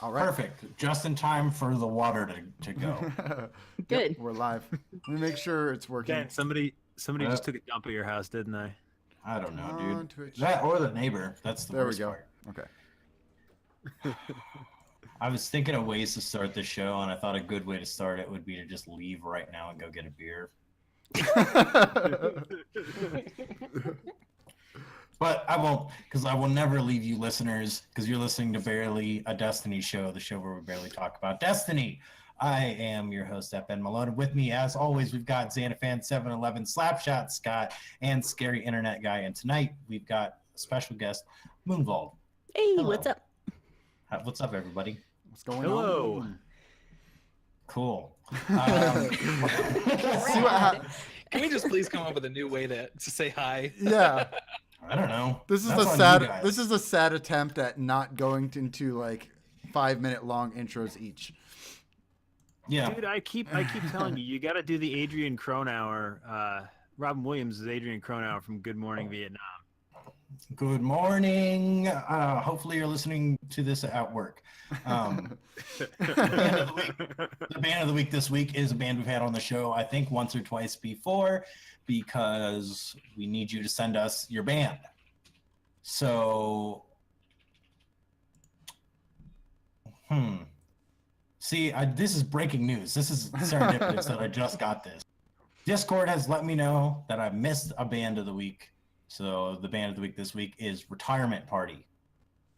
All right. Perfect. Just in time for the water to go. Good. Yep, we're live. Let me make sure it's working. Dan, somebody just took a dump at your house, didn't they? I don't know, On dude. Twitch. That or the neighbor. That's the There we worst go. part. Okay. I was thinking of ways to start the show, and I thought a good way to start it would be to just leave right now and go get a beer. But I won't, because I will never leave you listeners, because you're listening to Barely a Destiny show, the show where we barely talk about Destiny. I am your host, Ben Malone. With me, as always, we've got Xanafan 711, Slapshot Scott, and Scary Internet Guy. And tonight, we've got a special guest, Moonvold. Hey, Hello. what's up? What's up, everybody? What's going Hello. on? Cool. See what Can we just please come up with a new way to say hi? Yeah. I don't know. This is That's a on sad. you guys. This is a sad attempt at not going into like 5-minute long intros each. Yeah. Dude, I keep telling you, you got to do the Adrian Cronauer. Robin Williams is Adrian Cronauer from Good Morning Vietnam. Good morning. Hopefully you're listening to this at work. The band of the week this week is a band we've had on the show, I think, once or twice before, because we need you to send us your band. So, see, this is breaking news. This is serendipitous that I just got this. Discord has let me know that I missed a band of the week. So the band of the week this week is Retirement Party.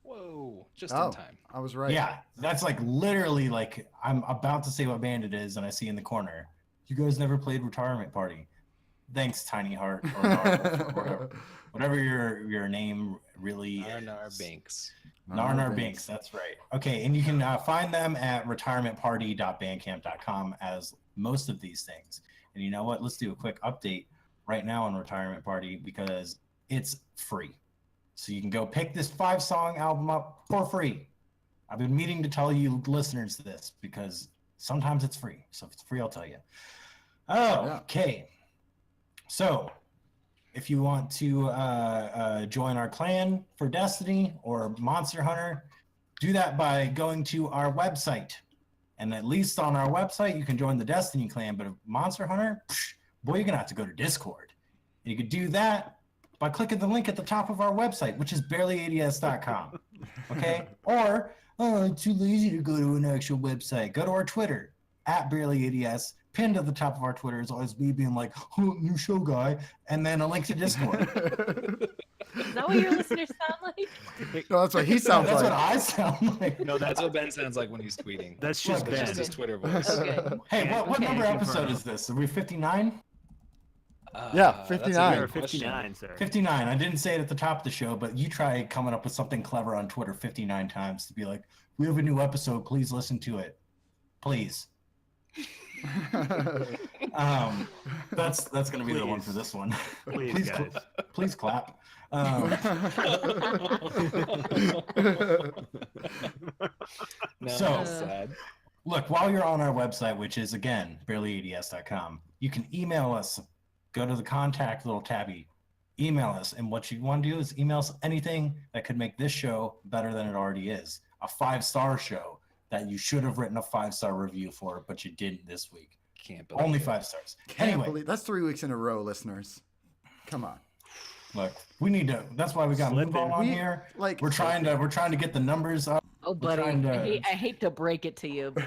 Whoa, just in time. I was right. Yeah, that's like literally like I'm about to say what band it is, and I see in the corner, you guys never played Retirement Party. Thanks, Tiny Heart, or whatever your name really is. Narnar Banks. Narnar Binks, that's right. Okay, and you can find them at retirementparty.bandcamp.com as most of these things. And you know what? Let's do a quick update right now on Retirement Party because it's free. So you can go pick this 5-song album up for free. I've been meaning to tell you listeners this because sometimes it's free. So if it's free, I'll tell you. Okay. So if you want to join our clan for Destiny or Monster Hunter, do that by going to our website. And at least on our website, you can join the Destiny clan. But if Monster Hunter, boy, you're going to have to go to Discord. And you could do that by clicking the link at the top of our website, which is BarelyADS.com. Okay? Or, too lazy to go to an actual website. Go to our Twitter, at BarelyADS. Pinned at the top of our Twitter is always me being like, oh, new show guy, and then a link to Discord. Is that what your listeners sound like? No, that's what he sounds That's like. what I sound like. No, That's what Ben sounds like when he's tweeting. That's just Look, It's Ben. just his Twitter voice. Okay. Hey, what Okay. number episode is this? Are we 59? Yeah, That's a 59. You're good question. 59, sir. 59. I didn't say it at the top of the show, but you try coming up with something clever on Twitter 59 times to be like, we have a new episode. Please listen to it. Please. That's going to be the one for this one. Please, guys. Please clap. No, So- that's sad. Look, while you're on our website, which is, again, barelyads.com, you can email us. Go to the contact little tabby. Email us. And what you want to do is email us anything that could make this show better than it already is. A 5-star show that you should have written a 5-star review for, but you didn't this week. Can't believe Only it. 5 stars. Can't Anyway, believe that's 3 weeks in a row, listeners. Come on. look, we need to. That's why we got Slipping. Moonball on We- here. Like We're trying to get the numbers up. Oh, We're buddy, trying to- I hate to break it to you, but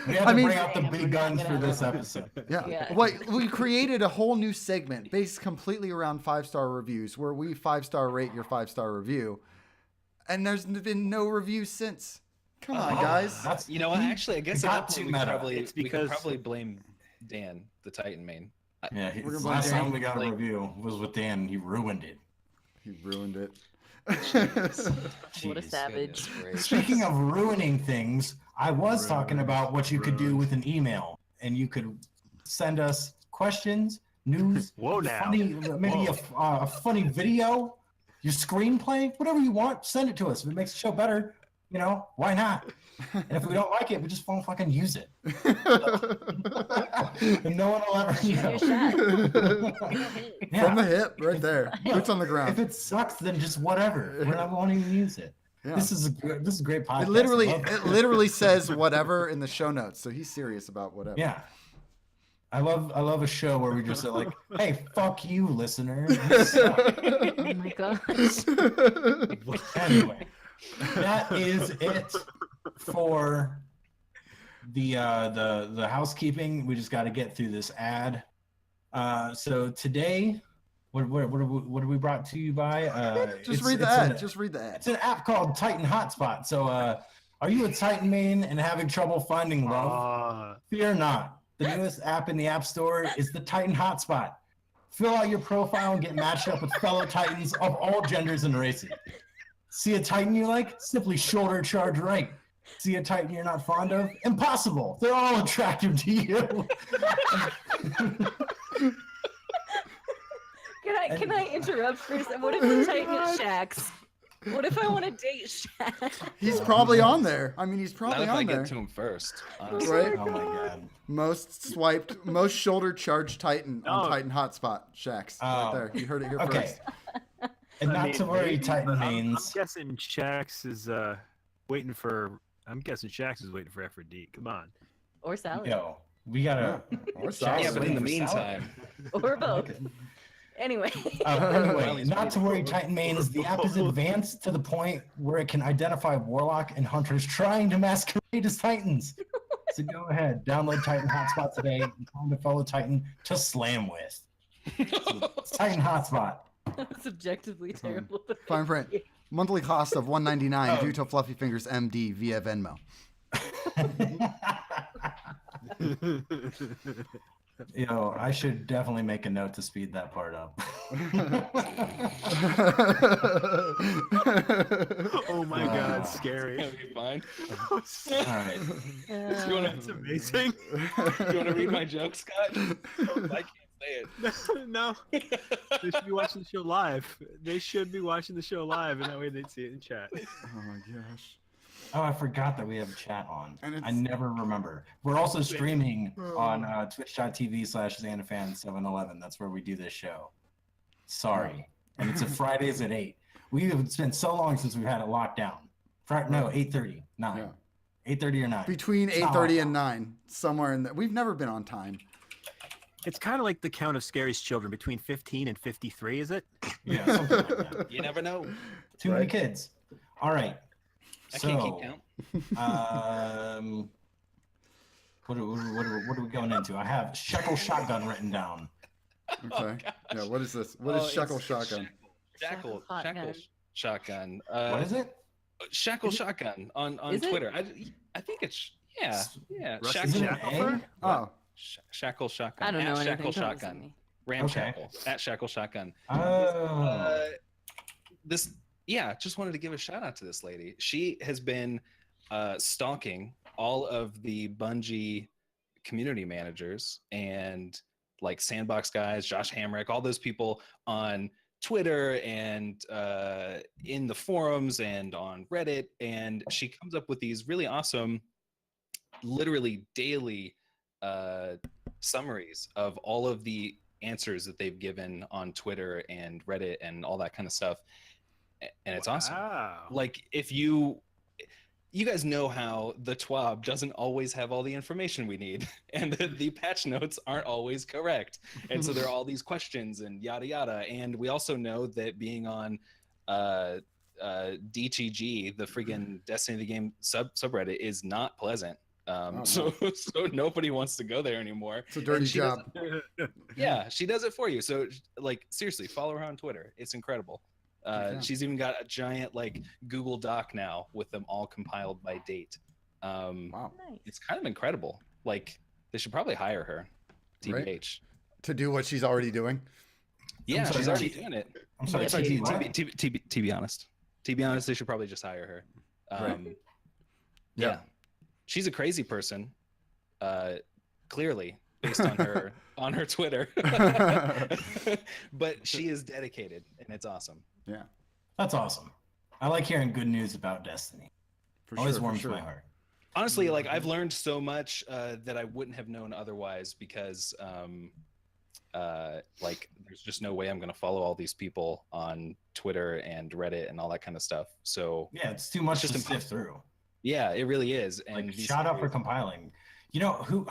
We had I to mean- bring out the We're big not guns for gonna- this episode. Yeah. Yeah. Like we created a whole new segment based completely around 5-star reviews where we 5-star rate your 5-star review. And there's been no reviews since. Come on, guys. That's You know what? Actually, I guess It at got that too point meta. It's we could because- probably blame Dan, the Titan main. yeah. We're gonna Last blame time we got a like- review was with Dan. He ruined it. He ruined it. what a Jeez. savage. Goodness gracious. Speaking of ruining things, I was talking Ruined, about what you could do ruined. with an email, and you could send us questions, news, Whoa, now. funny, maybe a funny video, your screenplay, whatever you want. Send it to us. If it makes the show better, why not? And if we don't like it, we just won't fucking use it. And no one will ever, Your shot. Yeah. From the hip, right there. Boots on the If ground. it sucks, then just whatever. We won't even use it. Yeah. This is a great podcast. It literally says whatever in the show notes, so he's serious about whatever. Yeah. I love a show where we just say like, hey, fuck you, listener. You suck. Oh my gosh. Anyway, that is it for the housekeeping. We just got to get through this ad. So today, what are we brought to you by? Just read the ad. Just read the ad. It's an app called Titan Hotspot. So, are you a Titan main and having trouble finding love? Fear not. The newest app in the App Store is the Titan Hotspot. Fill out your profile and get matched up with fellow Titans of all genders and races. See a Titan you like? Simply shoulder charge right. See a Titan you're not fond of? Impossible. They're all attractive to you. Can I interrupt for a second? What if the Titan is Shaxx? What if I want to date Shaxx? He's probably on there. I mean, he's Not probably if I on there. get to him first. Honestly. Right? Oh my god. Most swiped, most shoulder charged Titan on Oh. Titan Hotspot. Shaxx. Right Oh. there. You heard it here Okay. first. And I not mean, to worry, maybe, Titan but mains. I'm guessing Shaxx is waiting for. I'm guessing Shaxx is waiting for Aphrodite. Come on. Or Sally. Yo, we gotta. Or Shaxx Sally. Yeah, is but in the waiting for Sally. meantime, Or both. Anyway. Anyway, Riley's not to worry, Titan mains. The app is advanced to the point where it can identify warlock and hunters trying to masquerade as Titans. So go ahead, download Titan Hotspot today and find a fellow Titan to slam with. It's Titan Hotspot. That's objectively terrible. Fine print. Monthly cost of $1.99 Oh. due to Fluffy Fingers MD via Venmo. Yo, I should definitely make a note to speed that part up. Oh my Wow. God, scary. it'll be fine. All right. You wanna- That's amazing. You want to read my joke, Scott? I can't say it. No, they should be watching the show live. They should be watching the show live, and that way they'd see it in chat. Oh my gosh. Oh, I forgot that we have chat on. And I it's- never remember. We're also streaming on twitch.tv/XanderFan711. That's where we do this show. Sorry. And it's at Fridays at 8. It's been so long since we've had it locked down. No, 8:30, 9. Yeah. 8:30 or 9. Between It's not 8:30 locked and 9, somewhere in there. We've never been on time. It's kind of like the count of Scary's children, between 15 and 53, is it? Yeah, something like that. You never know. Too many Right. kids. All right. I can't keep count. What are we going into? I have Shekel Shotgun written down. Okay. Yeah, what is this? What is Shekel Shotgun? Shackle Shackle shotgun. What is it? Shackle shotgun on Is it? Twitter. I think it's yeah. Rusty Is it Shackle, an Shacklefur? egg? Oh, shackle shotgun. I don't know At anything. Shackle Don't listen to shotgun. me. Ramshackle at Shackle shotgun. Oh. This just wanted to give a shout out to this lady. She has been stalking all of the Bungie community managers and like Sandbox guys, Josh Hamrick, all those people on Twitter and in the forums and on Reddit, and she comes up with these really awesome, literally daily summaries of all of the answers that they've given on Twitter and Reddit and all that kind of stuff. And it's awesome. Wow. Like if you guys know how the TWAB doesn't always have all the information we need, and the patch notes aren't always correct, and so there are all these questions and yada yada. And we also know that being on DTG, the friggin' Destiny of the Game subreddit, is not pleasant. no. So nobody wants to go there anymore. it's a dirty And she does job. Yeah, she does it for you. So like seriously, follow her on Twitter. It's incredible. Okay. She's even got a giant like Google Doc now with them all compiled by date. Wow. Nice. It's kind of incredible. Like they should probably hire her. Right. TBH. To do what she's already doing. Yeah, sorry, she's already T- doing it. I'm sorry. But TB, she- what? To be honest, they should probably just hire her. Right. Yeah, Yeah. she's a crazy person. Clearly, based on her on her Twitter, but she is dedicated, and it's awesome. Yeah. That's awesome. I like hearing good news about Destiny. For Always sure. For warms sure. my heart. Honestly, like I've learned so much that I wouldn't have known otherwise because like there's just no way I'm going to follow all these people on Twitter and Reddit and all that kind of stuff. So Yeah, it's too much It's to just sift through. yeah, it really is. And Like, these shout out for series- compiling. You know who?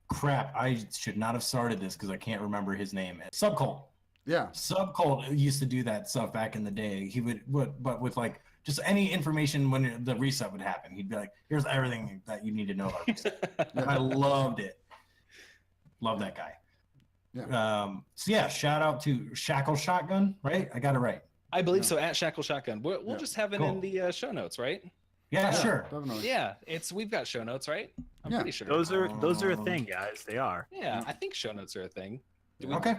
Crap, I should not have started this because I can't remember his name. Subcult. Yeah. Subcult used to do that stuff back in the day. He would, but with like just any information when the reset would happen, he'd be like, "Here's everything that you need to know about reset." And I loved it. Love that guy. Yeah. So yeah, shout out to Shackle Shotgun. Right, I got it right. I believe Yeah. so. At Shackle Shotgun, we'll Yeah. just have it Cool. in the show notes, right? Yeah, Yeah, sure. Definitely. Yeah, we've got show notes, right? I'm Yeah. pretty sure. Those are a thing, guys. They are. Yeah, I think show notes are a thing. Okay,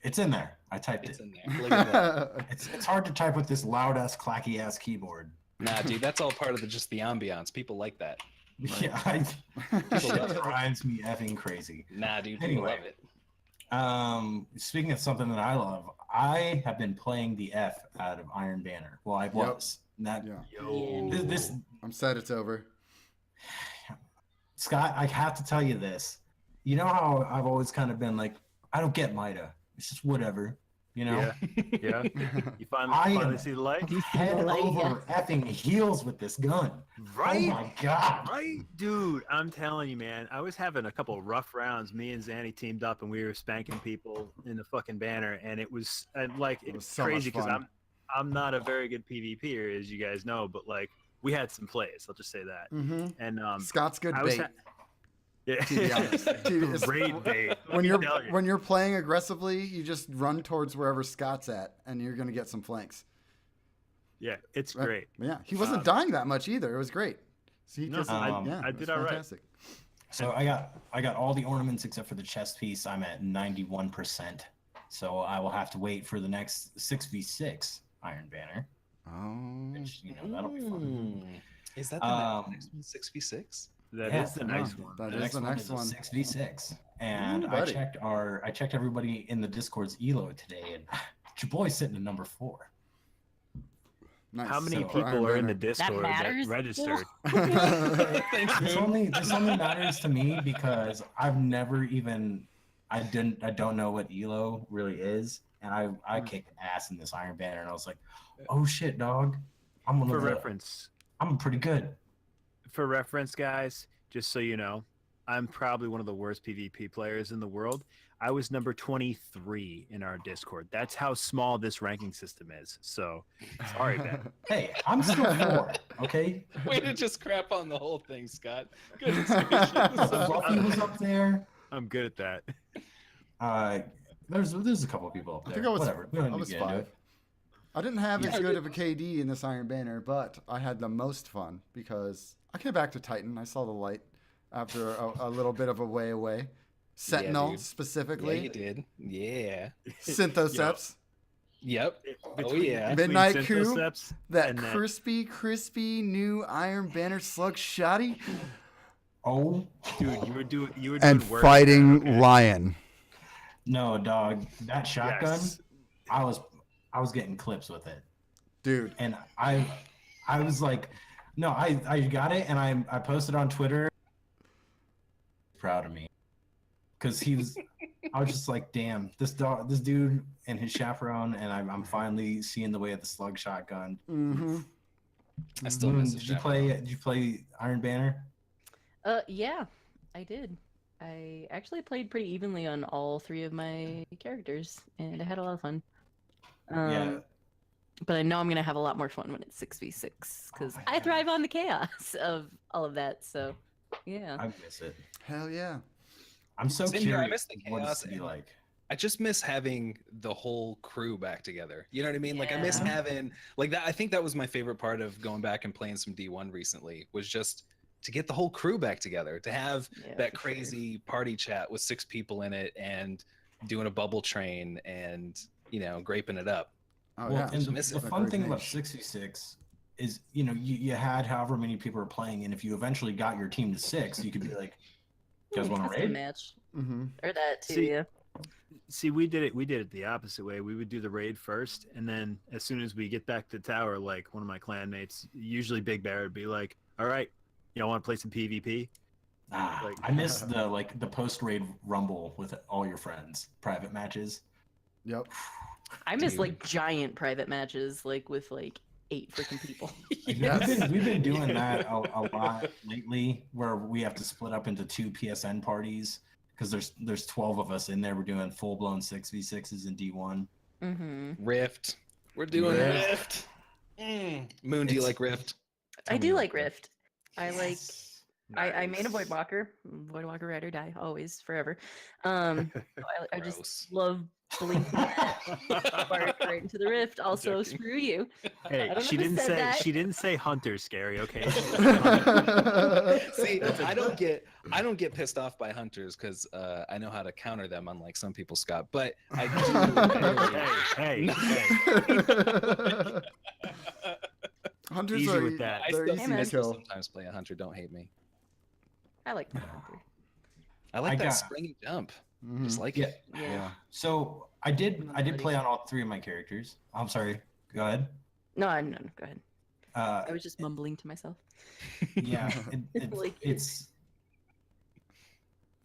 it's in there. I typed It's it. in there. Look at that. It's hard to type with this loud ass clacky ass keyboard. Nah, dude, that's all part of just the ambiance. People like that. Yeah, People love it it. drives me effing crazy. Nah, dude, people Anyway. love it. Speaking of something that I love, I have been playing the F out of Iron Banner. Well, I was. That Yeah. Yo. this I'm sad it's over. Scott, I have to tell you this. You know how I've always kind of been like, I don't get Mida. It's just whatever. You know? Yeah. You I finally am- see the light? Head Like, over effing heels with this gun. Right? Oh my god. Right, dude. I'm telling you, man. I was having a couple rough rounds. Me and Zanny teamed up, and we were spanking people in the fucking banner, and it was like It was it's so much crazy because fun. I'm not a very good PvPer, as you guys know, but like we had some plays. I'll just say that. Mm-hmm. And Scott's good I was bait. yeah, To be honest. Dude, it's- great bait. Let when me you're tell you. when you're playing aggressively, you just run towards wherever Scott's at, and you're gonna get some flanks. Yeah, it's Right. great. Yeah, he wasn't Um, dying that much either. It was great. So he No, just, I it did was all right. fantastic. So I got all the ornaments except for the chest piece. I'm at 91%. So I will have to wait for the next 6v6 Iron Banner, Oh, which that'll be fun. Is that the Um, next one, 6v6? That Yeah, is the yeah, next one. that The is next the one next is a one. 6v6, and Ooh, I buddy. checked everybody in the Discord's elo today, and your boy's sitting at number 4. Nice. How many So- people are in the That Discord that matters. registered? Thanks, This Moon. only matters to me because I've never even I don't know what elo really is, and I kicked ass in this Iron Banner, and I was like, oh shit, dog, I'm For reference, pretty good. for reference, guys, just so you know, I'm probably one of the worst PvP players in the world. I was number 23 in our Discord. That's how small this ranking system is. So, sorry, Ben. Hey, I'm still 4, okay? Way to just crap on the whole thing, Scott. Good Fluffy was up there. I'm good at that. There's a couple of people up I there. think I was, Whatever. We don't I need was to get into 5. it. I didn't have Yeah. as good of a KD in this Iron Banner, but I had the most fun because I came back to Titan. I saw the light after a little bit of a way away. Sentinel dude. Yeah, specifically. you did. Yeah. Synthoceps. Yep. Between- yeah. between Midnight Coup, Synthoceps That and that- crispy new Iron Banner slug shotty. Oh Dude, you were doing And work fighting there, okay? lion. no, dog! That shotgun, Yes. I was getting clips with it. Dude. And I was like, no, I got it, and I posted on Twitter. Proud of me, because I was just like, damn, this dude and his chaperone, and I'm finally seeing the way of the slug shotgun. Mm-hmm. I still Moon, miss the did you chaperone. play? Did you play Iron Banner? Yeah, I did. I actually played pretty evenly on all 3 of my characters, and I had a lot of fun. Yeah. But I know I'm gonna have a lot more fun when it's 6v6 because my I God. thrive on the chaos of all of that. So, yeah. I miss it. Hell yeah. I'm so Same here, I curious miss the what it's chaos to be and- like. I just miss having the whole crew back together. You know what I mean? Like I miss Yeah. having like that. I think that was my favorite part of going back and playing some D1 recently was just to get the whole crew back together, to have Yeah, that for sure. crazy party chat with 6 people in it and doing a bubble train and graping it up. Oh Well, yeah. and the miss it. the fun Great thing game. about 66 is, you had however many people are playing, and if you eventually got your team to 6, you could be like, you guys want to Custom raid? match Mm-hmm. or that too? See, Yeah. See, we did it the opposite way. We would do the raid first, and then as soon as we get back to tower, like one of my clanmates, usually Big Bear, would be like, "All right, y'all want to play some PvP?" Like- I miss the post raid rumble with all your friends, private matches. Yep. I miss Dude. like giant private matches, like with like 8 freaking people. Like, Yes. we've been doing that a lot lately, where we have to split up into 2 PSN parties because there's 12 of us in there. We're doing full blown 6v6s in D1. Mm-hmm. Rift. We're doing Rift. Rift. Moon, do you It's- like Rift? I Tell me do about like that. Rift. I like. Yes. I made a Voidwalker. Voidwalker ride or die, always, forever. I Gross. just love blinking right into the rift. Also, joking. screw you. Hey, I don't know she who didn't said say that. she didn't say hunter scary, okay? See, I don't get pissed off by hunters because I know how to counter them, unlike some people, Scott. But I hey, No. hey. Hunters Easy are with that. they're Hey, easy man. to I still kill. sometimes play a hunter. Don't hate me. I like the hunter. I like I that got- springy jump. Mhm. Just like Yeah. it. Yeah. So I did play on all 3 of my characters. I'm sorry. Go ahead. No, no, go ahead. Uh, I was just mumbling to myself. yeah, Like- it's.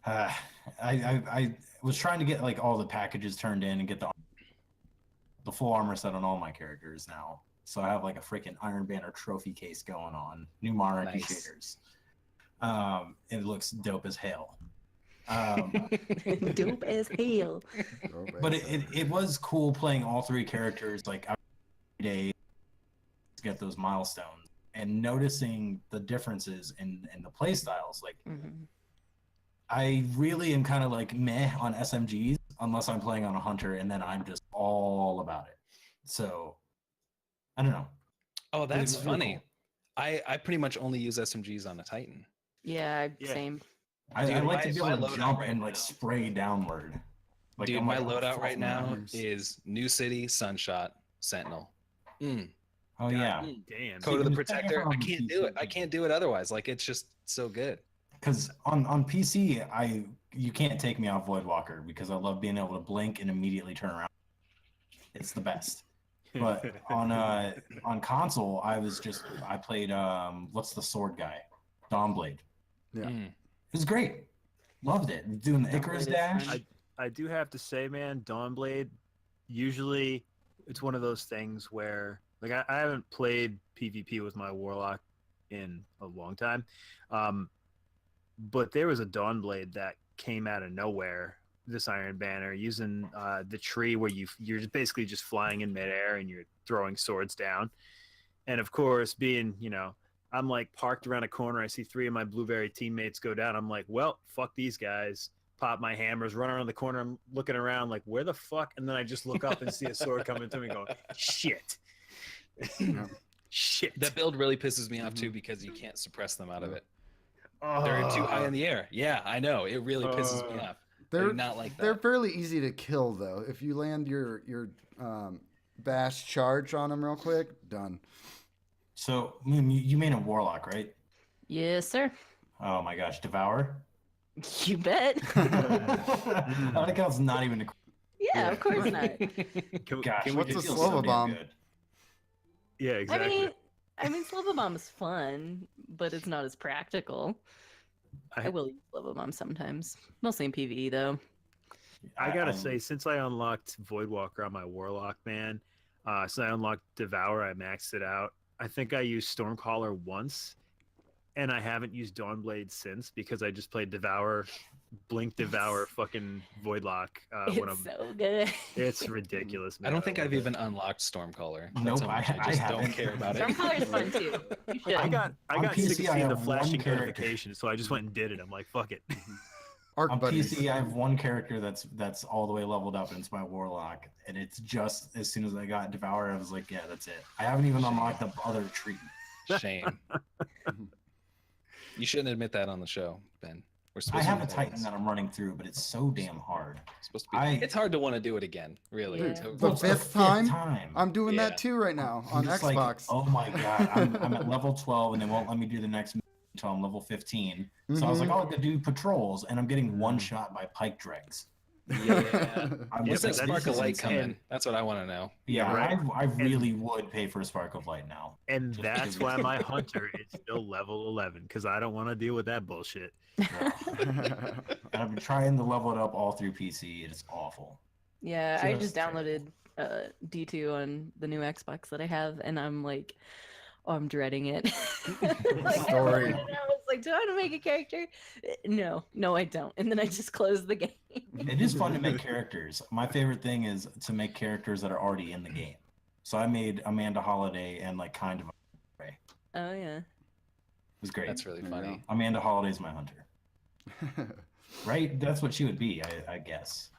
I was trying to get like all the packages turned in and get the full armor set on all my characters now. So I have like a freaking Iron Banner trophy case going on, new monarchy Nice. shaders. It looks dope as hell. Dope as hell. But it was cool playing all 3 characters like every day to get those milestones and noticing the differences in the play styles. Like Mhm. I really am kind of like meh on SMGs unless I'm playing on a hunter, and then I'm just all about it. So I don't know. Oh, But that's it's really funny. cool. I pretty much only use SMGs on a Titan. Yeah, Yeah. same. I Dude, like to my- be my able to loadout jump right and like now- spray downward. Like, Dude, I'm my like, oh, loadout fuck, right man. now is New City, Sunshot, Sentinel. Oh yeah, Damn. Code of the See, Protector. I on can't PC. do it. I can't do it otherwise. Like it's just so good. because on PC you can't take me off Voidwalker because I love being able to blink and immediately turn around. It's the best. But on console, I played what's the sword guy, Dawnblade. Yeah. It was great. Loved it. Doing the Dawnblade Icarus is dash. fun. I do have to say, man, Dawnblade, usually it's one of those things where, like, I haven't played PvP with my Warlock in a long time. But there was a Dawnblade that came out of nowhere, this Iron Banner, using the tree where you're basically just flying in midair and you're throwing swords down. And of course, being, I'm like parked around a corner. I see 3 of my Blueberry teammates go down. I'm like, well, fuck these guys. Pop my hammers, run around the corner. I'm looking around like, where the fuck? And then I just look up and see a sword coming to me going, shit. Shit. That build really pisses me off too because you can't suppress them out of it. Oh. They're too high in the air. Yeah, I know. It really pisses me off. I do not like They're that. fairly easy to kill though. If you land your bash charge on them real quick, done. So Moon, you made a Warlock, right? Yes, sir. Oh my gosh, Devour. You bet. I like how it's not even a Yeah, of course not. gosh. can we What's it a feels Slova so damn bomb? good. Yeah, exactly. I mean, Slova Bomb is fun, but it's not as practical. I will use Slova Bomb sometimes, mostly in PvE though. I gotta say, since I unlocked Voidwalker on my Warlock, man, since I unlocked Devour, I maxed it out. I think I used Stormcaller once, and I haven't used Dawnblade since because I just played Devour, Blink Devour, fucking Voidlock. When It's so good. it's ridiculous, man. I don't think love I've it. even unlocked Stormcaller. That's Nope, how much I just haven't. don't care about it. Stormcaller is fun too. You should. I got On sick PC, of I seeing the have flashing one character. notification, so I just went and did it. I'm like, fuck it. Arc On buddies. PC, I have one character that's all the way leveled up, and it's my Warlock. And it's just as soon as I got Devour, I was like, yeah, that's it. I haven't even unlocked the other tree. Shame. You shouldn't admit that on the show, Ben. We're I supposed have to a be Titan friends. that I'm running through, but it's so damn hard. Supposed to be. I- It's hard to want to do it again, really. Yeah. To- The It's fifth time? time. I'm doing Yeah. that too right now I'm on just Xbox. like, oh my god, I'm at level 12, and they won't let me do the next until I'm level 15. So I was like, Mhm. oh, I could do patrols, and I'm getting one shot by pike dregs. Yeah. I'm When's with that you. spark of light This is coming? insane. That's what I want to know. Yeah, Right. I really would pay for a spark of light now. And Just that's because why my hunter is still level 11 because I don't want to deal with that bullshit. And I've been trying to level it up all through PC. It's awful. Yeah, I just Just terrible. downloaded D2 on the new Xbox that I have, and I'm like, oh, I'm dreading it. Like, Story. and I was like, do I want to make a character? No, I don't. And then I just closed the game. It is fun to make characters. My favorite thing is to make characters that are already in the game. So I made Amanda Holiday and like kind of Ray. It Oh yeah. was great. That's really There you funny. Amanda Holiday's my hunter. Right? That's what she would be, I guess.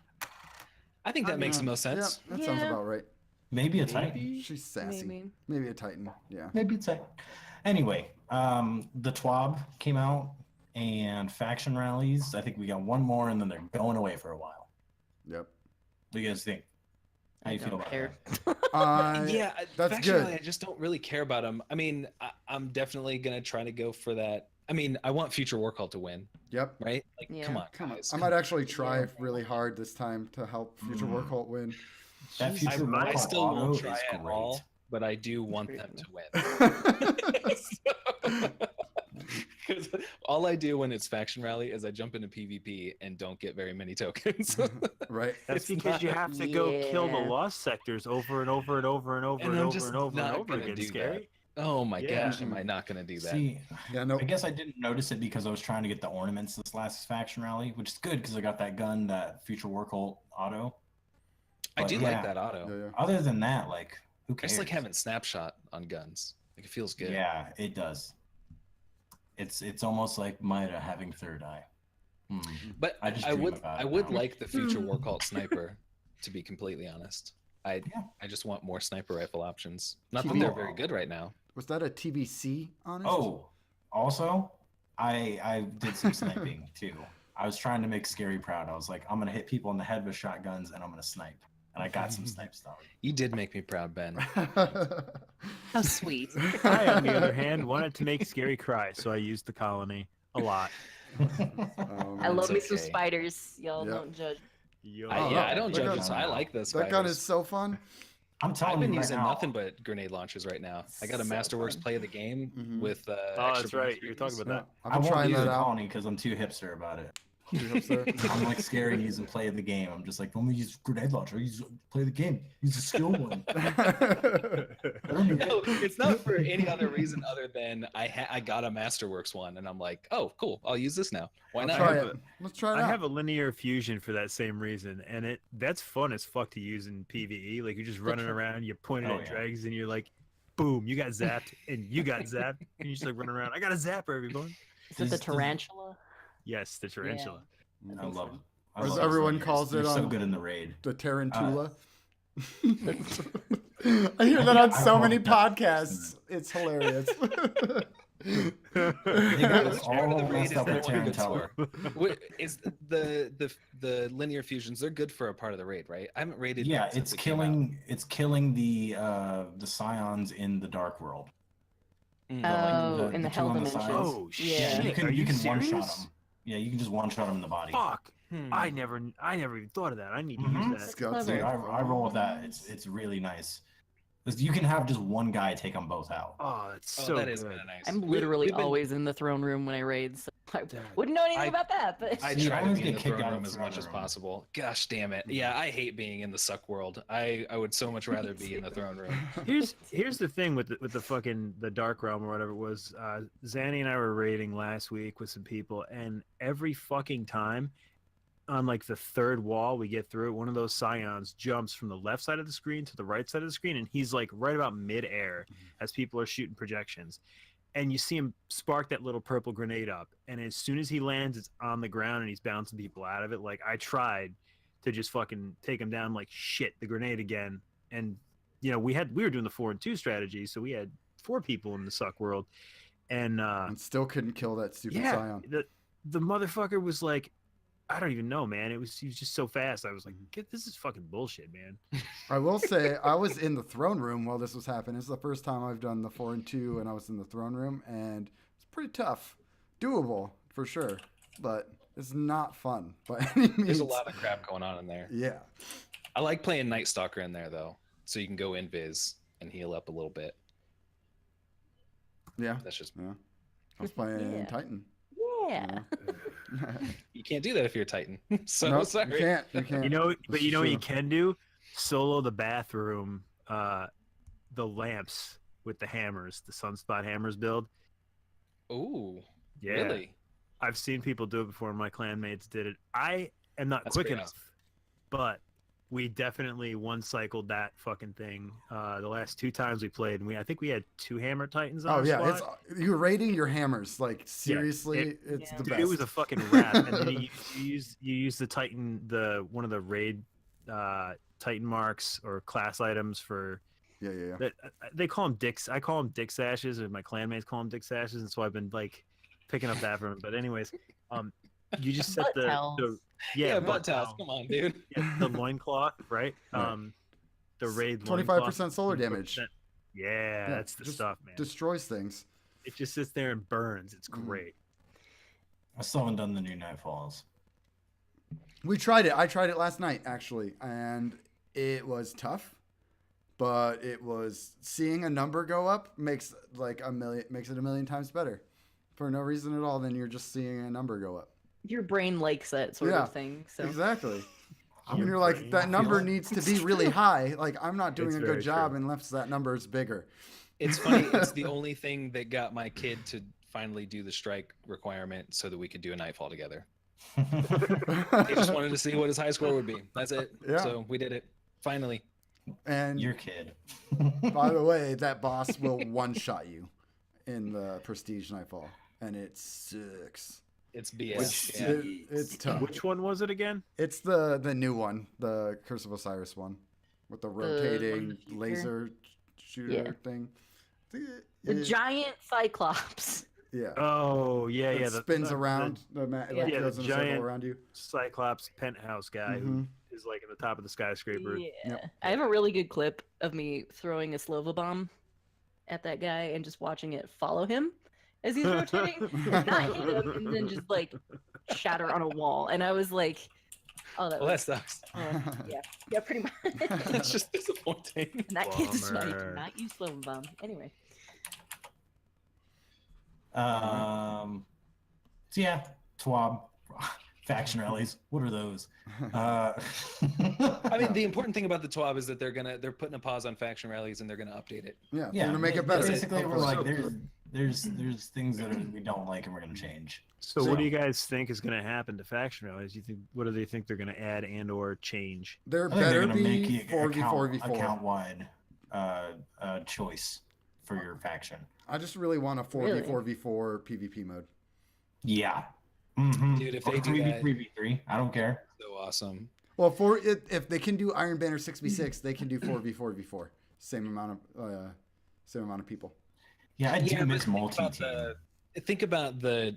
I think that makes the most sense. Yeah, that sounds Yeah. about right. Maybe a Titan. She's sassy. Maybe. Maybe a Titan. Yeah. Maybe it's a. Anyway, the TWAB came out and faction rallies. I think we got one more and then they're going away for a while. Yep. What do you guys think? How I you feel don't about care. that? Yeah, that's faction good. rally, I just don't really care about them. I mean, I'm definitely gonna try to go for that. I mean, I want Future War Cult to win, Yep. right? Like, come Yeah. on, Come on. guys. I might actually try really hard this time to help Future War Cult win. That Jesus, Future I War Cult still auto won't is try at great. all, but I do want Pretty them funny. to win. Because all I do when it's faction rally is I jump into PvP and don't get very many tokens. Right. That's It's because not- you have to go kill the Yeah. lost sectors over and over and over and over And and I'm over just and over and not over gonna again. do Scary. Oh my Yeah. gosh, am I not gonna do that? See, Yeah. No. I guess I didn't notice it because I was trying to get the ornaments this last faction rally, which is good because I got that gun, that Future War Cult auto. I But do yeah, like that auto. Yeah, yeah. Other than that, like, who I cares? just like having snapshot on guns. Like it feels good. Yeah, it does. It's almost like Mida having third eye. Hmm. But I just I dream would about I it would now. like the Future War Cult sniper, to be completely honest. Yeah. I just want more sniper rifle options. Not that TV. they're very good right now. Was that a TBC on it? Oh, also, I did some sniping too. I was trying to make Scary proud. I was like, I'm gonna hit people in the head with shotguns and I'm gonna snipe. And I got some snipes done. You did make me proud, Ben. How sweet. I, on the other hand, wanted to make Scary cry, so I used the colony a lot. I love That's me some okay. spiders. Y'all Yep. don't judge. Yo. I don't that judge gun- it. I like this. That gun is so fun. I'm telling I've been you right using now, nothing but grenade launchers right now. I got a So Masterworks fun. play of the game Mhm. with. Oh, extra that's right. bonus You're talking reviews. about I've I been won't trying use that the out. colony because I'm too hipster about it. Too hipster. I'm like Scary and using play of the game. I'm just like, don't use grenade launcher. Use play the game. Use the skill one. I don't need No, it's not for any other reason other than I got a Masterworks one and I'm like, oh, cool. I'll use this now. Why I'll not? try have it. a- Let's try it I out. have a linear fusion for that same reason, and that's fun as fuck to use in PvE. Like you're just running around, you're pointing Oh, at yeah. dregs, and you're like, boom, you got zapped, and you got zapped, and you just like running around. I got a zapper, everyone. Is it the Is- tarantula? Yes, the tarantula. I love it. I As love everyone those calls layers. it They're so on- good in the raid. The Tarantula. That's- I hear that on I so love many that. podcasts. It's hilarious. They got us Which part of the all raid messed is up that with one good Tarantella. for? What is the linear fusions? They're good for a part of the raid, right? I haven't raided. Yeah, yet since it's it came out. killing the scions in the dark world. Mm. Oh, in the two hell on the dimensions. sides. Oh Yeah. shit! you Are you can one shot serious? them. Yeah, you can just one shot them in the body. Fuck! Hmm. I never even thought of that. I need to Mhm. use that. Scouts Dude, are- I roll with that. It's really nice. 'Cause you can have just one guy take them both out. Oh, that's Oh, so that is good. kind of nice. I'm We- literally we've been- always in the throne room when I raid, so I Damn. wouldn't know anything I- about that. But I See, try I to always be in get the kicked throne out of room the as throne much as room. possible. Gosh damn it! Yeah, I hate being in the suck world. I would so much rather be in the throne room. Here's the thing with the fucking the Dark Realm or whatever it was. Zanny and I were raiding last week with some people, and every fucking time, on like the third wall we get through, one of those scions jumps from the left side of the screen to the right side of the screen, and he's like right about mid-air as people are shooting projections, and you see him spark that little purple grenade up, and as soon as he lands, it's on the ground and he's bouncing people out of it. Like I tried to just fucking take him down, I'm like shit, the grenade again, and you know we were doing the 4 and 2 strategy, so we had 4 people in the suck world, and and still couldn't kill that stupid yeah, scion. the motherfucker was like, I don't even know, man. He was just so fast. I was like, this is fucking bullshit, man. I will say I was in the throne room while this was happening. This is the first time I've done the 4 and 2, and I was in the throne room, and it's pretty tough, doable for sure, but It's not fun by any means. There's a lot of crap going on in there. Yeah. I like playing Night Stalker in there though, so you can go invis and heal up a little bit. Yeah. That's just Yeah. I was playing Yeah. Titan. Yeah. you can't do that if you're a Titan. So Nope, sorry. you can't. You can't. You know, but you know what you Sure. can do? Solo the bathroom, the lamps with the hammers, the sunspot hammers build. Ooh, Yeah. really? I've seen people do it before. My clanmates did it. I am not That's quick pretty enough, but we definitely one cycled that fucking thing. The last 2 times we played, and I think we had 2 hammer titans on Oh our yeah, squad. you're rating your hammers like seriously. it- It's Yeah. the Dude, best. it was a fucking wrap. And then you use the Titan, one of the raid Titan marks or class items for yeah. that. They call them dicks. I call them dick sashes, and my clanmates call them dick sashes, and so I've been like picking up that from them. But anyways, you just set Butt the towels. Yeah, butt butt towels. towel. Come on, dude. Yeah, the loincloth, right? Right. The raid 25% solar 25%. damage. Yeah, that's the just stuff, man. Destroys things. It just sits there and burns. It's Mhm. great. I still haven't done the new Nightfalls. We tried it. I tried it last night actually, and it was tough. But it was seeing a number go up makes it a million times better, for no reason at all. Than you're just seeing a number go up. Your brain likes that sort Yeah, of thing. So Exactly. When Your you're like brain that number feels- needs to be really high. Like I'm not doing It's a good very job true. unless that number is bigger. It's funny. It's the only thing that got my kid to finally do the strike requirement so that we could do a nightfall together. He just wanted to see what his high score would be. That's it. Yeah. So we did it. Finally. And Your kid. by the way, that boss will one-shot you in the Prestige Nightfall, and it sucks. It's BS. Which- Yeah. It's tough. Which one was it again? It's the new one, the Curse of Osiris one, with the rotating one shooter? laser shooter Yeah. thing. the giant cyclops. Yeah. Oh yeah, It yeah. spins around the map. Yeah. Like Yeah, goes the in a circle giant- around you. Cyclops penthouse guy who Mhm. is like in the top of the skyscraper. Yeah. Yep. I have a really good clip of me throwing a Slova bomb at that guy and just watching it follow him as he's rotating, not hit him, and then just like shatter on a wall. And I was like, "Oh, that Well, that was sucks. yeah, pretty much." That's just disappointing. And that kid's like, Bummer. "Do not use Slova bomb." Anyway, So yeah, TWAB, faction rallies. What are those? I mean, the important thing about the TWAB is that they're putting a pause on faction rallies and they're gonna update it. Yeah, yeah, gonna make it better. Basically, we're hopefully. like, there's things that we don't like and we're gonna change. So, So- what do you guys think is going to happen to faction rallies? You think what do they think they're going to add and or change? There I think they're better gonna make be it 4v4v4. account wide choice for your faction. I just really want a 4v4v4 PvP mode. Yeah. Mm-hmm. Dude, if they do that- 3v3, I don't care. So awesome. Well, if they can do Iron Banner 6v6, they can do 4v4v4. Same amount of people. Yeah, I do but miss think about multi-team. Think about the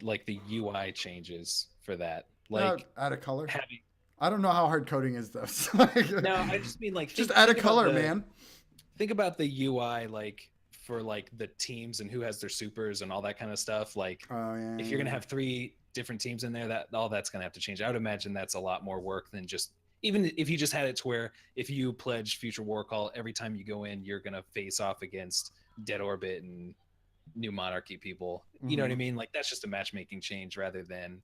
UI changes for that. Like Add a color. having I don't know how hard coding is though. no, I just mean like just think- add a think about color, the- man. Think about the UI like for like the teams and who has their supers and all that kind of stuff. Like Oh yeah. if you're gonna have 3 different teams in there, that all that's gonna have to change. I would imagine that's a lot more work than just even if you just had it to where if you pledge Future War Call, every time you go in, you're gonna face off against Dead Orbit and New Monarchy people. You know what I mean? Like that's just a matchmaking change rather than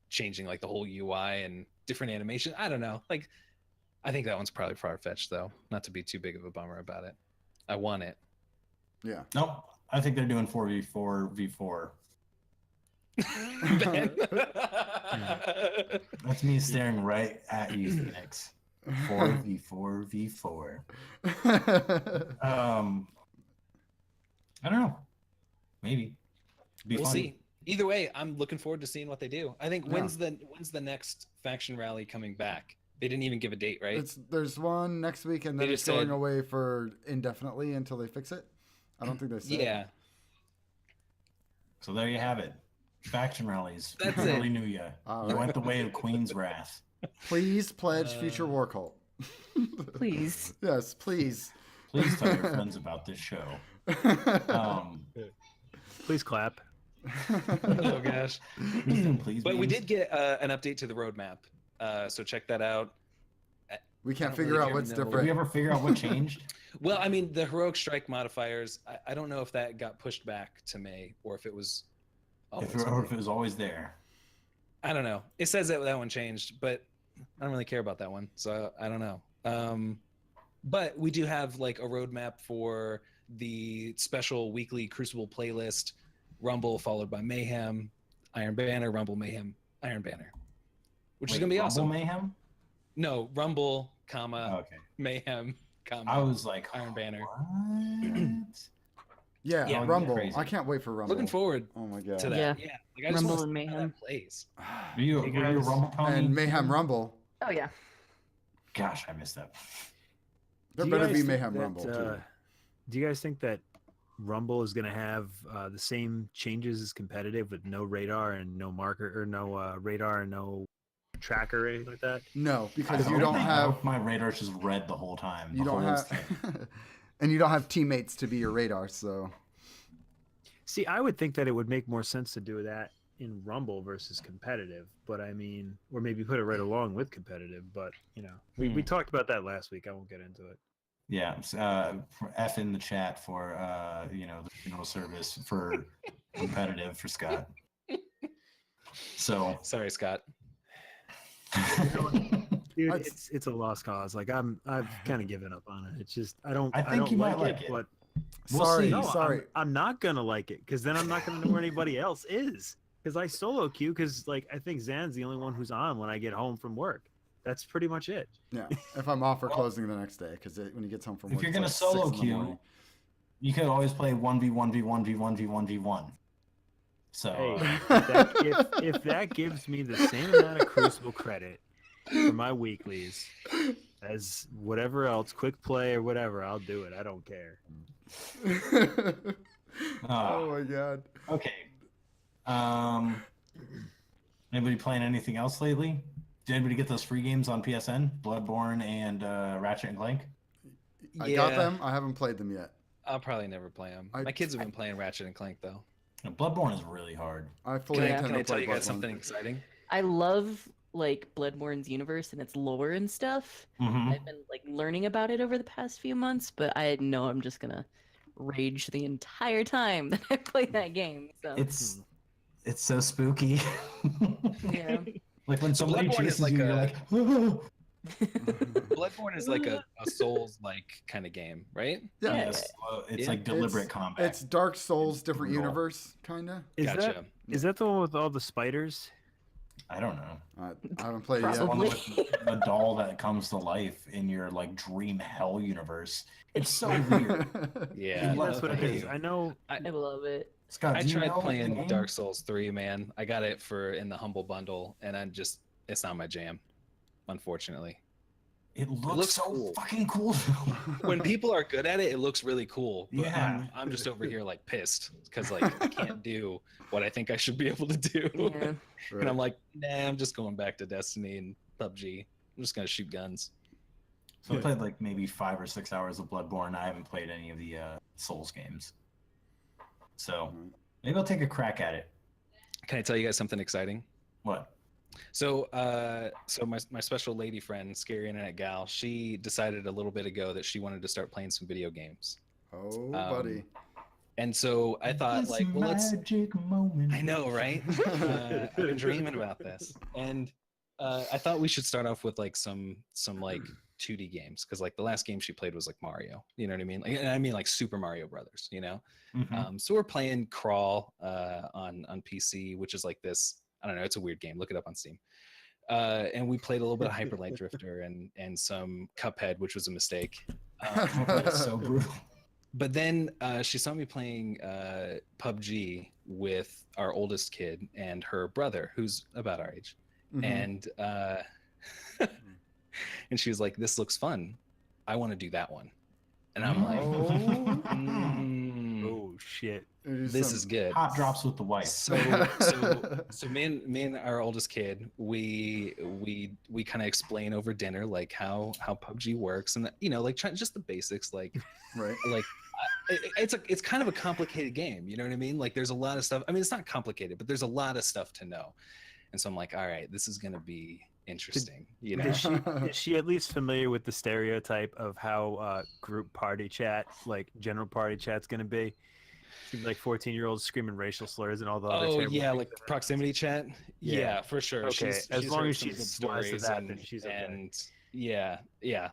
changing like the whole UI and different animation. I don't know. Like I think that one's probably far fetched though. Not to be too big of a bummer about it. I want it. Yeah. Nope. I think they're doing 4v4v4. Ben. That's me staring right at you, Phoenix. 4v4v4. I don't know. Maybe. Be We'll fun. see. Either way, I'm looking forward to seeing what they do. I think Yeah. when's the next faction rally coming back? They didn't even give a date, right? There's one next week, and They then it's just going said- away for indefinitely until they fix it. I don't think they said. Yeah. So there you have it. Faction rallies. That's We it. really knew ya. All You right. went the way of Queen's Wrath. Please pledge Future War Cult. please. Yes, please. Please tell your friends about this show. Please clap. Oh gosh. Anything, please. But we games? did get an update to the roadmap, so check that out. We can't don't figure really out care what's to know. Did different. we ever figure out what changed? Well, I mean, the heroic strike modifiers. I don't know if that got pushed back to May or if it was. Always Or if May. it was always there. I don't know. It says that one changed, but I don't really care about that one, so I don't know. But we do have like a roadmap for the special weekly Crucible playlist: Rumble followed by Mayhem, Iron Banner, Rumble, Mayhem, Iron Banner, which is Wait, gonna be Rumble awesome. Mayhem? No, Rumble, comma, Okay. Mayhem, comma, I was like, Iron Banner. what? Yeah, Yeah, Rumble. crazy. I can't wait for Rumble. Looking forward Oh my god. to that. Yeah. Yeah, like I just Rumble want and to see how Mayhem. that plays. Were you, Hey, were you a guys. Rumble Pony? And Mayhem Rumble. Oh yeah. Gosh, I missed that. There Do you better guys be think Mayhem that, Rumble too. Do you guys think that Rumble is going to have the same changes as competitive with no radar and no marker or no radar and no tracker or anything like that? No, because I you don't I have hope my radar's just red the whole time. you the don't whole have thing. and you don't have teammates to be your radar, so See, I would think that it would make more sense to do that in Rumble versus competitive, but I mean, or maybe put it right along with competitive. But you know, we talked about that last week. I won't get into it. Yeah, F in the chat for the funeral service for competitive for Scott. So Sorry, Scott. Dude, That's- it's a lost cause. Like I've kind of given up on it. It's just I I think don't you might like like it. but We'll sorry, see. no, sorry. I'm not gonna like it because then I'm not gonna know where anybody else is. Because I solo queue because like I think Zan's the only one who's on when I get home from work. That's pretty much it. Yeah, if I'm off or closing the next day, because when he gets home from If work, you're it's gonna like solo 6 in the queue, morning. you could always play 1v1v1v1v1v1. So Hey, if that gives me the same amount of Crucible credit for my weeklies as whatever else, quick play or whatever, I'll do it. I don't care. Oh my god. okay. Anybody playing anything else lately? Did anybody get those free games on PSN? Bloodborne and Ratchet and Clank? I got them. I haven't played them yet. I'll probably never play them. My kids have been playing Ratchet and Clank though. Bloodborne is really hard. I fully Can I, intend can I to tell play you guys Bloodborne. something exciting? I love like Bloodborne's universe and its lore and stuff. Mm-hmm. I've been like learning about it over the past few months, but I know I'm just gonna rage the entire time that I play that game. So It's so spooky. yeah. Like when So somebody Bloodborne is chases like you, you're a- like, Bloodborne is like a Souls like kind of game, right? Yeah, Yeah. yes, it's Yeah. like deliberate combat. it's Dark Souls, It's different brutal. universe, kind of. Gotcha. Is that the one with all the spiders? I don't know. I haven't played it It's the yet. one Probably. with the doll that comes to life in your like dream hell universe. It's so weird. Yeah. Maybe That's what it okay. is. I know. I love it. Scott, I do you tried know the playing game? Dark Souls 3, man. I got it in the Humble Bundle, and it's not my jam, unfortunately. It looks, looks so cool. fucking cool. When people are good at it, it looks really cool. But Yeah. I'm just over here like pissed because like I can't do what I think I should be able to do. Yeah. Right. And I'm like, nah, I'm just going back to Destiny and PUBG. I'm just gonna shoot guns. So I played like maybe 5 or 6 hours of Bloodborne. I haven't played any of the Souls games. So maybe I'll take a crack at it. Can I tell you guys something exciting? What? So my special lady friend, Scary Internet Gal, she decided a little bit ago that she wanted to start playing some video games. Oh, buddy. And so I thought, It's like, a well, let's. magic moment. I know, right? I've been dreaming about this, and I thought we should start off with like some like 2D games because like the last game she played was like Mario. You know what I mean? Like, and I mean like Super Mario Brothers. You know. Mhm. So we're playing Crawl on PC, which is like this. I don't know. It's a weird game. Look it up on Steam. And we played a little bit of Hyper Light Drifter and some Cuphead, which was a mistake. That's so brutal. But then she saw me playing PUBG with our oldest kid and her brother, who's about our age, Mhm. and and she was like, "This looks fun. I want to do that one." And I'm like, Oh. Oh shit! "This is good." Hot drops with the wife. So me and our oldest kid, we kind of explain over dinner like how PUBG works and you know like just the basics like right. like it's kind of a complicated game. You know what I mean? Like there's a lot of stuff. I mean, it's not complicated, but there's a lot of stuff to know. And so I'm like, all right, this is gonna be interesting. You know? Is she at least familiar with the stereotype of how group party chat, like general party chat's gonna be? It's gonna be like 14-year-olds screaming racial slurs and all the other Oh terrible yeah, things like that happen. proximity chat. Yeah. Yeah, for sure. Okay, as long heard as some she's good wise to stories that, then she's okay. and yeah,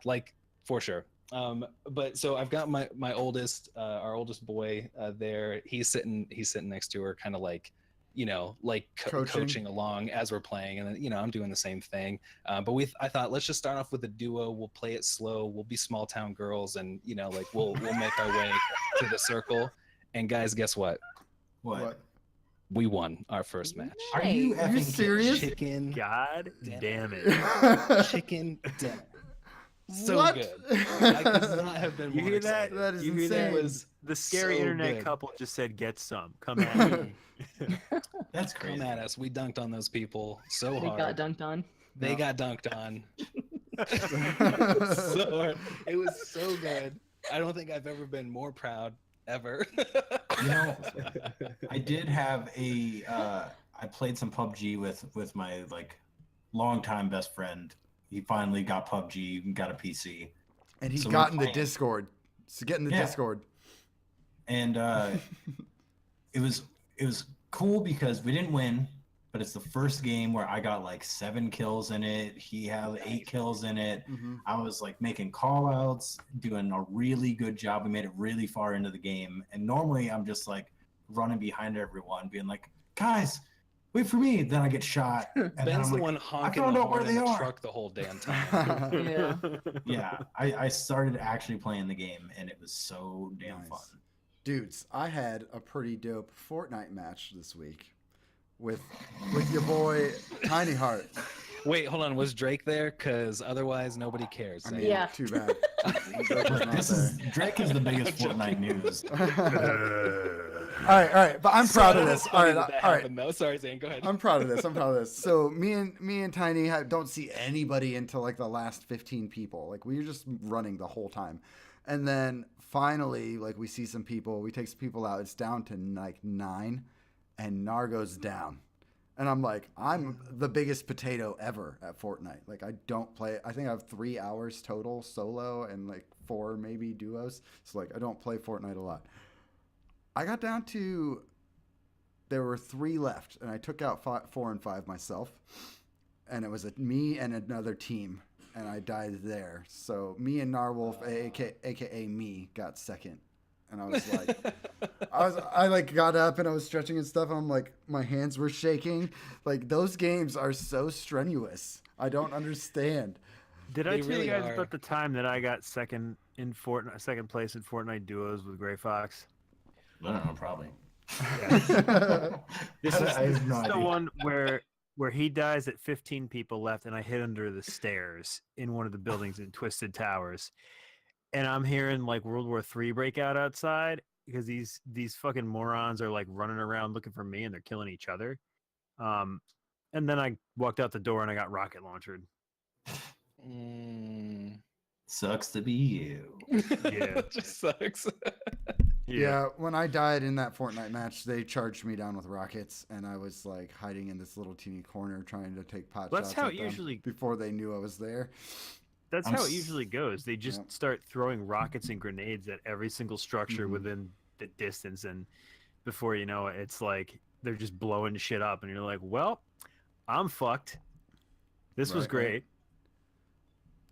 like for sure. But so I've got my oldest, our oldest boy there. He's sitting next to her, kind of like, you know, like coaching along as we're playing, and then, you know, I'm doing the same thing. But I thought, let's just start off with a duo. We'll play it slow. We'll be small town girls, and you know, like we'll make our way to the circle. And guys, guess what? What? We won our first match. Are you Are you effing serious? Chicken, God damn it! chicken dinner. So What? good. I could not have been You more hear that? excited. That is You hear insane. that? It was The scary so internet good. couple just said, "Get some, come at me." That's crazy. Come at us. We dunked on those people so They hard. got dunked on. They got dunked on. So hard. It was so good. I don't think I've ever been more proud ever. You know, I did have I played some PUBG with my like longtime best friend. He finally got PUBG and got a PC. And he's So got we're in the playing. Discord. So get in the Yeah. Discord. And it was cool because we didn't win, but it's the first game where I got like 7 kills in it. He had 8 kills in it. Mhm. I was like making call outs, doing a really good job. We made it really far into the game. And normally I'm just like running behind everyone, being like, guys, wait for me. Then I get shot. And then Ben's I'm the like, one honking found the out where horn in they the are. truck the whole damn time. Yeah. yeah, I started actually playing the game and it was so damn Nice. fun. Dudes, I had a pretty dope Fortnite match this week with your boy Tiny Heart. Wait, hold on. Was Drake there? Because otherwise nobody cares. I mean, Yeah. too bad. Drake was Look, not this there. is Drake is the biggest Fortnite news. All right, but I'm proud of this. All right, all right. Though. Sorry, Zane. Go ahead. I'm proud of this. So me and Tiny don't see anybody until like the last 15 people. Like we were just running the whole time, and then finally, like we see some people. We take some people out. It's down to like 9, and Nargo's down, and I'm like, I'm the biggest potato ever at Fortnite. Like I don't play. I think I have 3 hours total solo and like 4 maybe duos. So like I don't play Fortnite a lot. I got down to. There were 3 left, and I took out 4 and 5 myself, and it was me and another team, and I died there. So me and Narwolf, aka me, got second, and I was like, I like got up and I was stretching and stuff, and I'm like, my hands were shaking. Like those games are so strenuous. I don't understand. Did I They tell really you guys are. about the time that I got second place in Fortnite duos with Gray Fox? I don't know, probably. This I is have no the idea. one where he dies at 15 people left, and I hid under the stairs in one of the buildings in Twisted Towers, and I'm hearing like World War III break out outside because these fucking morons are like running around looking for me, and they're killing each other. And then I walked out the door and I got rocket launched. Sucks to be you. Yeah. It just sucks. Yeah, when I died in that Fortnite match, they charged me down with rockets, and I was like hiding in this little teeny corner trying to take pot That's shots how at it them usually- before they knew I was there. That's I'm how it s- usually goes. They just Yep. start throwing rockets and grenades at every single structure Mhm. within the distance, and before you know it, it's like they're just blowing shit up, and you're like, "Well, I'm fucked. This was Right, great." right.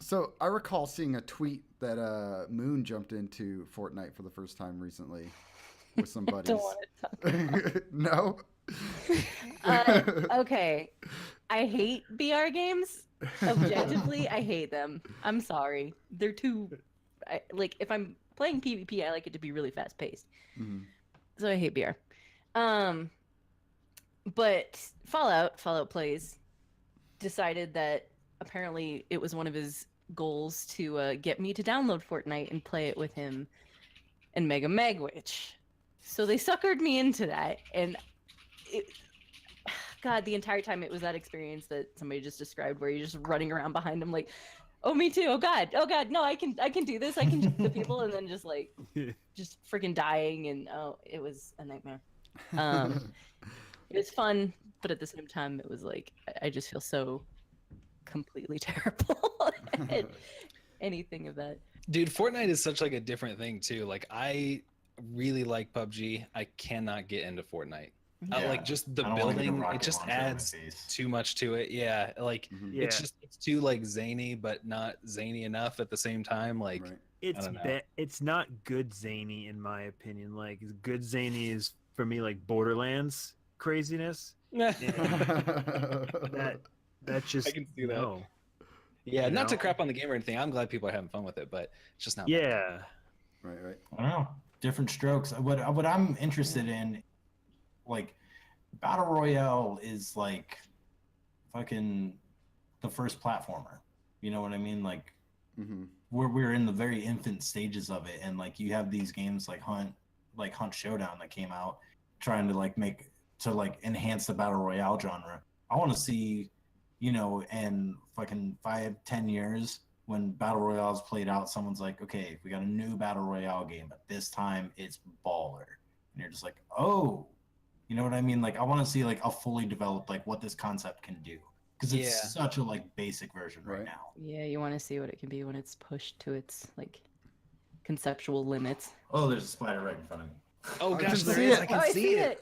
So I recall seeing a tweet that Moon jumped into Fortnite for the first time recently with some I buddies. don't want to talk. No. Okay. I hate BR games. Objectively, I hate them. I'm sorry. They're too. Like, if I'm playing PvP, I like it to be really fast paced. Mhm. So I hate BR. But Fallout Plays decided that apparently it was one of his goals to get me to download Fortnite and play it with him and Mega Magwitch. So they suckered me into that, and God, the entire time it was that experience that somebody just described, where you're just running around behind him like, oh, me too. Oh God. Oh God. No, I can do this. I can shoot the people, and then just like, just freaking dying, and oh, it was a nightmare. It was fun, but at the same time, it was like I just feel so completely terrible at anything of that. Dude, Fortnite is such like a different thing too. Like I really like PUBG. I cannot get into Fortnite. Yeah. Like just the I don't wanna get a building, it rocket just launcher in my adds face. too much to it. Yeah, like Yeah. it's too like zany, but not zany enough at the same time. Like Right. It's don't know. it's not good zany in my opinion. Like good zany is for me like Borderlands craziness. That just I can see that. no. Yeah, You not to know? crap on the game or anything. I'm glad people are having fun with it, but it's just not. Yeah. Right. I don't know. Different strokes. What I'm interested in, like, Battle Royale is like fucking the first platformer. You know what I mean? Like, Mm-hmm. we're in the very infant stages of it, and like you have these games like Hunt Showdown that came out, trying to like enhance the Battle Royale genre. I want to see, you know, in fucking 5-10 years when Battle Royale's played out, someone's like, okay, we got a new Battle Royale game, but this time it's baller. And you're just like, oh, you know what I mean? Like, I want to see like a fully developed, like what this concept can do. Because it's Yeah. such a like basic version right Right. now. Yeah, you want to see what it can be when it's pushed to its like conceptual limits. Oh, there's a spider right in front of me. Oh I gosh, can there see is. it. I can Oh, I see it.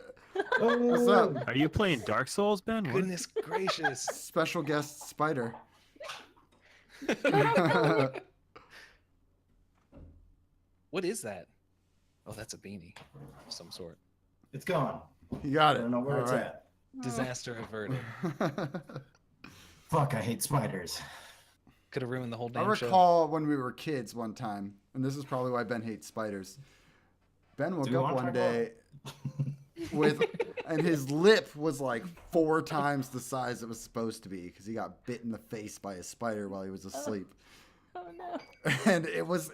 What's up? Are you playing Dark Souls, Ben? What? Goodness gracious. Special guest spider. What is that? Oh, that's a beanie of some sort. It's gone. You got I it. don't know where All it's right. at. Disaster averted. Fuck, I hate spiders. Could have ruined the whole I damn show. recall when we were kids one time, and this is probably why Ben hates spiders. Ben woke Do we up wanna one talk day with, and his lip was like 4 times the size it was supposed to be because he got bit in the face by a spider while he was asleep. Oh no. And it was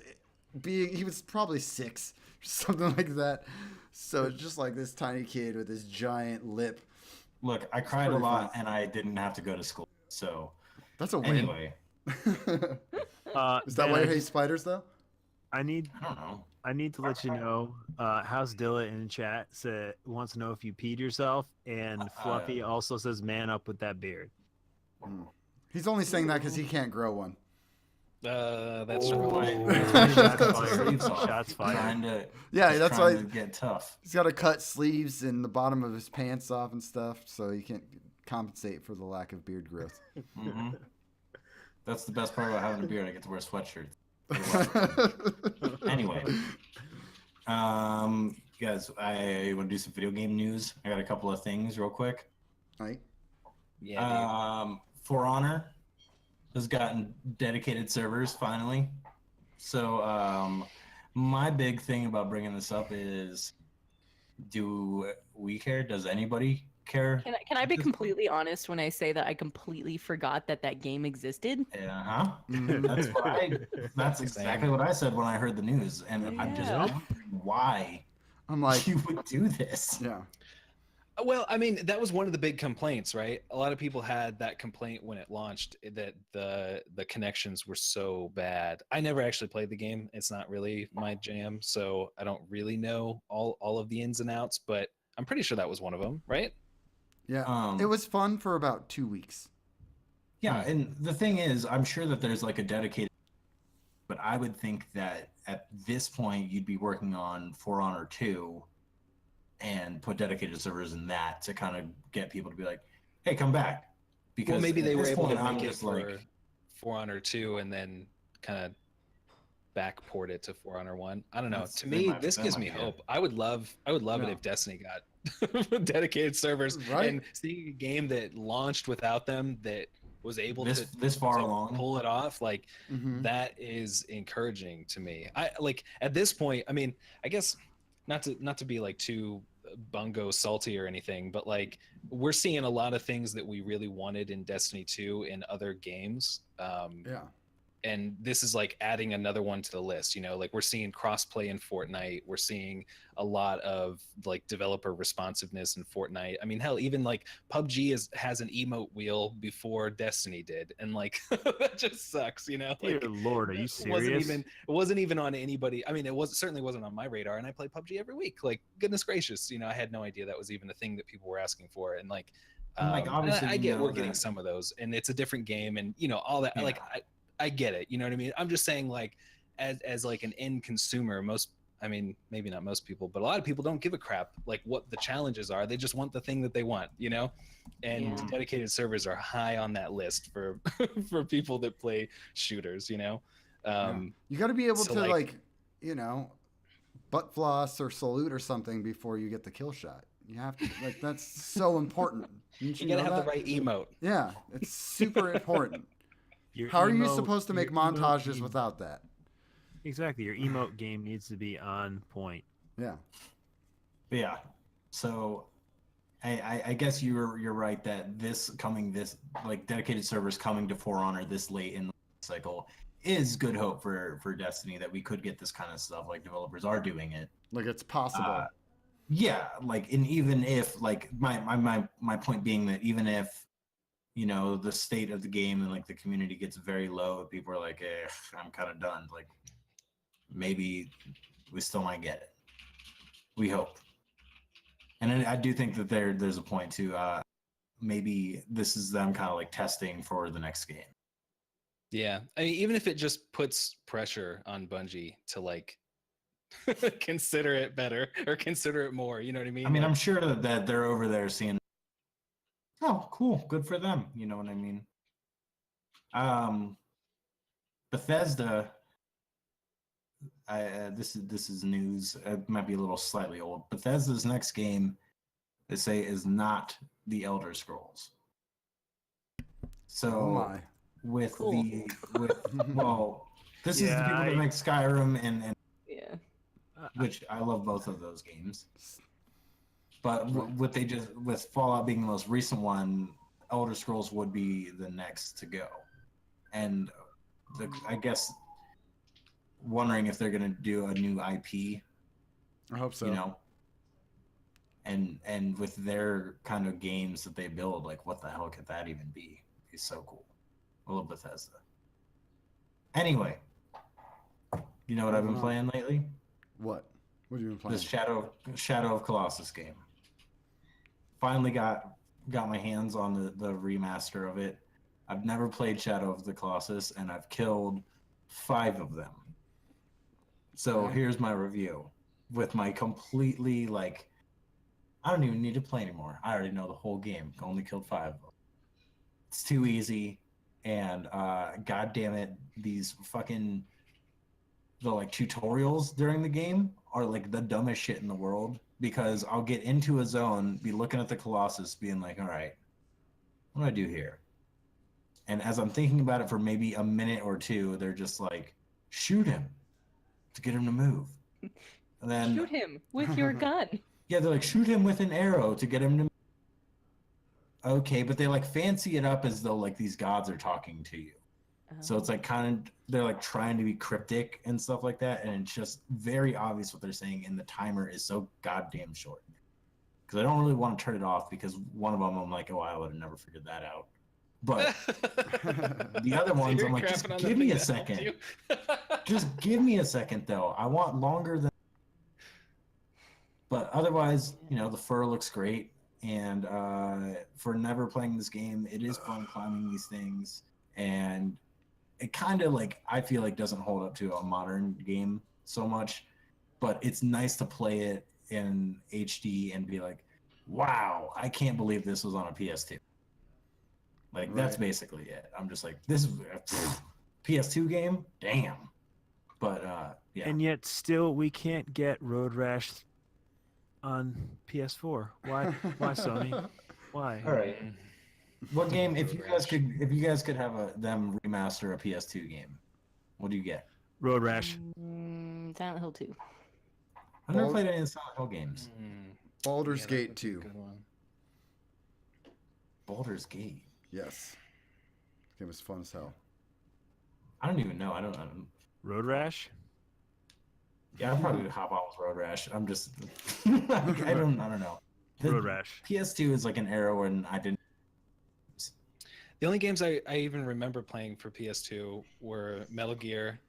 he was probably 6, something like that. So it's just like this tiny kid with this giant lip. Look, I cried a pretty lot funny. and I didn't have to go to school. So That's a win. anyway, Is that Ben, why you hate spiders, though? I need I don't know. to let you know. How's Dilla in chat wants to know if you peed yourself, and Fluffy also says, "Man up with that beard." He's only saying that because he can't grow one. That's Oh, true. Shots Shots fired. fired. Shots fired. Trying to, Yeah, just that's trying why to get tough. he's got to cut sleeves and the bottom of his pants off and stuff, so he can't compensate for the lack of beard growth. Hmm. That's the best part about having a beard. I get to wear sweatshirts. Anyway, you guys, I want to do some video game news. I got a couple of things real quick. Right? Yeah, For Honor has gotten dedicated servers finally. So my big thing about bringing this up is, do we care? Does anybody care? Can I be completely honest when I say that I completely forgot that that game existed? Yeah, huh? Mhm. That's what that's exactly what I said when I heard the news, and I'm just Yeah. wondering why I'm like, you would do this. yeah. Well, I mean, that was one of the big complaints, right? A lot of people had that complaint when it launched that the connections were so bad. I never actually played the game. It's not really my jam, so I don't really know all of the ins and outs, but I'm pretty sure that was one of them, right? Yeah. It was fun for about 2 weeks. Yeah, and the thing is, I'm sure that there's like a dedicated, but I would think that at this point you'd be working on For Honor 2 and put dedicated servers in that to kind of get people to be like, hey, come back. Because Well, maybe at they were this able to point, I'm make it just for like, For Honor 2 and then kind of backport it to For Honor 1. I don't know. That's- To that me, might- this that gives might me be it. hope. I would love it Yeah. if Destiny got dedicated servers, Right. and seeing a game that launched without them that was able this far to along. pull it off, like Mhm. that is encouraging to me. I like at this point, I mean, I guess not to be like too bungo salty or anything, but like we're seeing a lot of things that we really wanted in Destiny 2 in other games. Yeah. and this is like adding another one to the list. You know, like we're seeing crossplay in Fortnite, we're seeing a lot of like developer responsiveness in Fortnite. I mean, hell, even like PUBG has an emote wheel before Destiny did, and like that just sucks, you know. Dear Like, Lord, are you it serious? it wasn't even on anybody. I mean, certainly wasn't on my radar, and I play PUBG every week. Like, goodness gracious, you know, I had no idea that was even a thing that people were asking for, and like. And like obviously I we get know we're getting that- some of those, and it's a different game, and you know all that. Yeah. Like I get it. You know what I mean? I'm just saying, like, as like an end consumer, I mean, maybe not most people, but a lot of people don't give a crap like what the challenges are. They just want the thing that they want, you know? And Yeah. dedicated servers are high on that list for for people that play shooters, you know? You got to be able so, to like- like, you know, butt floss or salute or something before you get the kill shot. You have to like that's so important. Didn't You you gotta know have that? the right emote. Yeah, it's super important. Your How are you emote- supposed to make your emote montages game- without that? Exactly. Your emote game needs to be on point. Yeah. But yeah. So I guess you're right that this like dedicated servers coming to For Honor this late in the cycle is good hope for Destiny that we could get this kind of stuff. Like developers are doing it. Like it's possible. Yeah, like and even if like my point being that even if you know the state of the game and like the community gets very low, people are like, I'm kind of done. Like maybe we still might get it. We hope. And I do think that there's a point to maybe this is them kind of like testing for the next game. Yeah. I mean, even if it just puts pressure on Bungie to like consider it better or consider it more, you know what I mean? I mean, Like, I'm sure that they're over there seeing, oh, cool, good for them. You know what I mean? Bethesda. This is news. It might be a little slightly old. Bethesda's next game, they say, is not the Elder Scrolls. So Oh my. with Cool. well, this is the Yeah, people that make Skyrim and Yeah. which I love both of those games. But what they just with Fallout being the most recent one, Elder Scrolls would be the next to go, and I guess wondering if they're gonna do a new IP, I hope so. you know, and with their kind of games that they build, like what the hell could that even be? It's so cool. I love Bethesda. Anyway, you know what I've been playing lately? What? What have you been playing? This Shadow of Colossus game. Finally got my hands on the remaster of it. I've never played Shadow of the Colossus, and I've killed 5 of them. So Okay. here's my review with my completely like, I don't even need to play anymore. I already know the whole game. Only killed 5 of them. It's too easy, and god damn it, these fucking the like tutorials during the game are like the dumbest shit in the world, because I'll get into a zone, be looking at the Colossus, being like, all right, what do I do here? And as I'm thinking about it for maybe a minute or two, they're just like, shoot him to get him to move. And then Shoot him with your gun. yeah, they're like, shoot him with an arrow to get him to move. Okay, but they like fancy it up as though like these gods are talking to you. So it's like kind of they're like trying to be cryptic and stuff like that, and it's just very obvious what they're saying, and the timer is so goddamn short. Because I don't really want to turn it off, because one of them I'm like, oh, I would have never figured that out. But the other So ones you're I'm like, just crapping on the give me thing a that helped second. you? Just give me a second though. I want longer than. But otherwise, you know, the fur looks great, and for never playing this game, it is fun climbing these things, and it kind of like I feel like doesn't hold up to a modern game so much, but it's nice to play it in HD and be like, wow, I can't believe this was on a PS2. Like that's Right. basically it. I'm just like, this is a PS2 game, damn. But yeah, And yet still we can't get Road Rash on PS4. Why Sony? Why? all right. Mm. What game? If you guys Rash. could have them remaster a PS2 game, what do you get? Road Rash. Silent Hill 2. I've never Bald- played any of the Silent Hill games. Mm. Baldur's Yeah, that Gate would be a 2. good one. Baldur's Gate. Yes. This game was fun as hell. I don't even know. I don't know. Road Rash. Yeah, I'd probably hop on with Road Rash. I'm just, I don't know. The Road Rash. PS2 is like an era when I didn't. The only games I even remember playing for PS2 were Metal Gear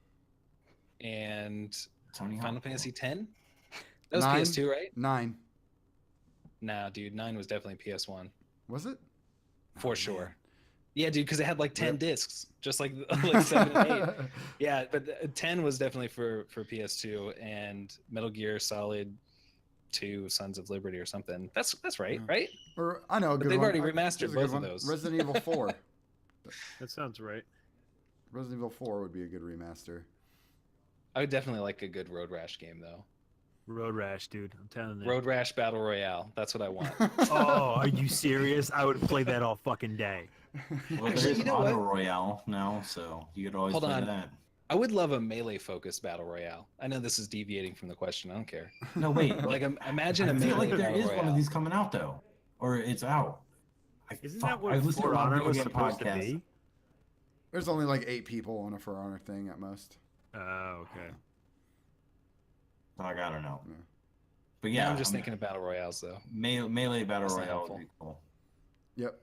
and Tony Final Hawk. Fantasy X. That was 9? PS2, right? 9. Nah, dude, 9 was definitely PS1 Was it? for Oh, sure. man. Yeah, dude, because it had like 10 Rip. discs, just like 7 and 8. Yeah, but 10 was definitely for PS2, and Metal Gear Solid 2, Sons of Liberty or something. That's right, Yeah. right? Or I know a But good they've one. already Here's remastered a good both of one. those. Resident Evil 4. That sounds right. Resident Evil 4 would be a good remaster. I would definitely like a good Road Rash game though. Road Rash, dude. I'm telling you. Road Rash Battle Royale. That's what I want. Oh, are you serious? I would play that all fucking day. Well, Actually, there's you know Auto what? Royale now, so you could always Hold play on. that. I would love a melee-focused battle royale. I know this is deviating from the question. I don't care. No, wait. Like, imagine a I feel melee like there battle is one royale. of these coming out though, or it's out. Isn't Fuck, that what I listen to For a lot of Honor video was game supposed to podcasts. be? There's only like 8 people on a For Honor thing at most. Oh, okay. Like, I don't know. Yeah. But Yeah, yeah, I'm just thinking of battle royales though. Melee Battle That's not Royale helpful. would be cool. Yep.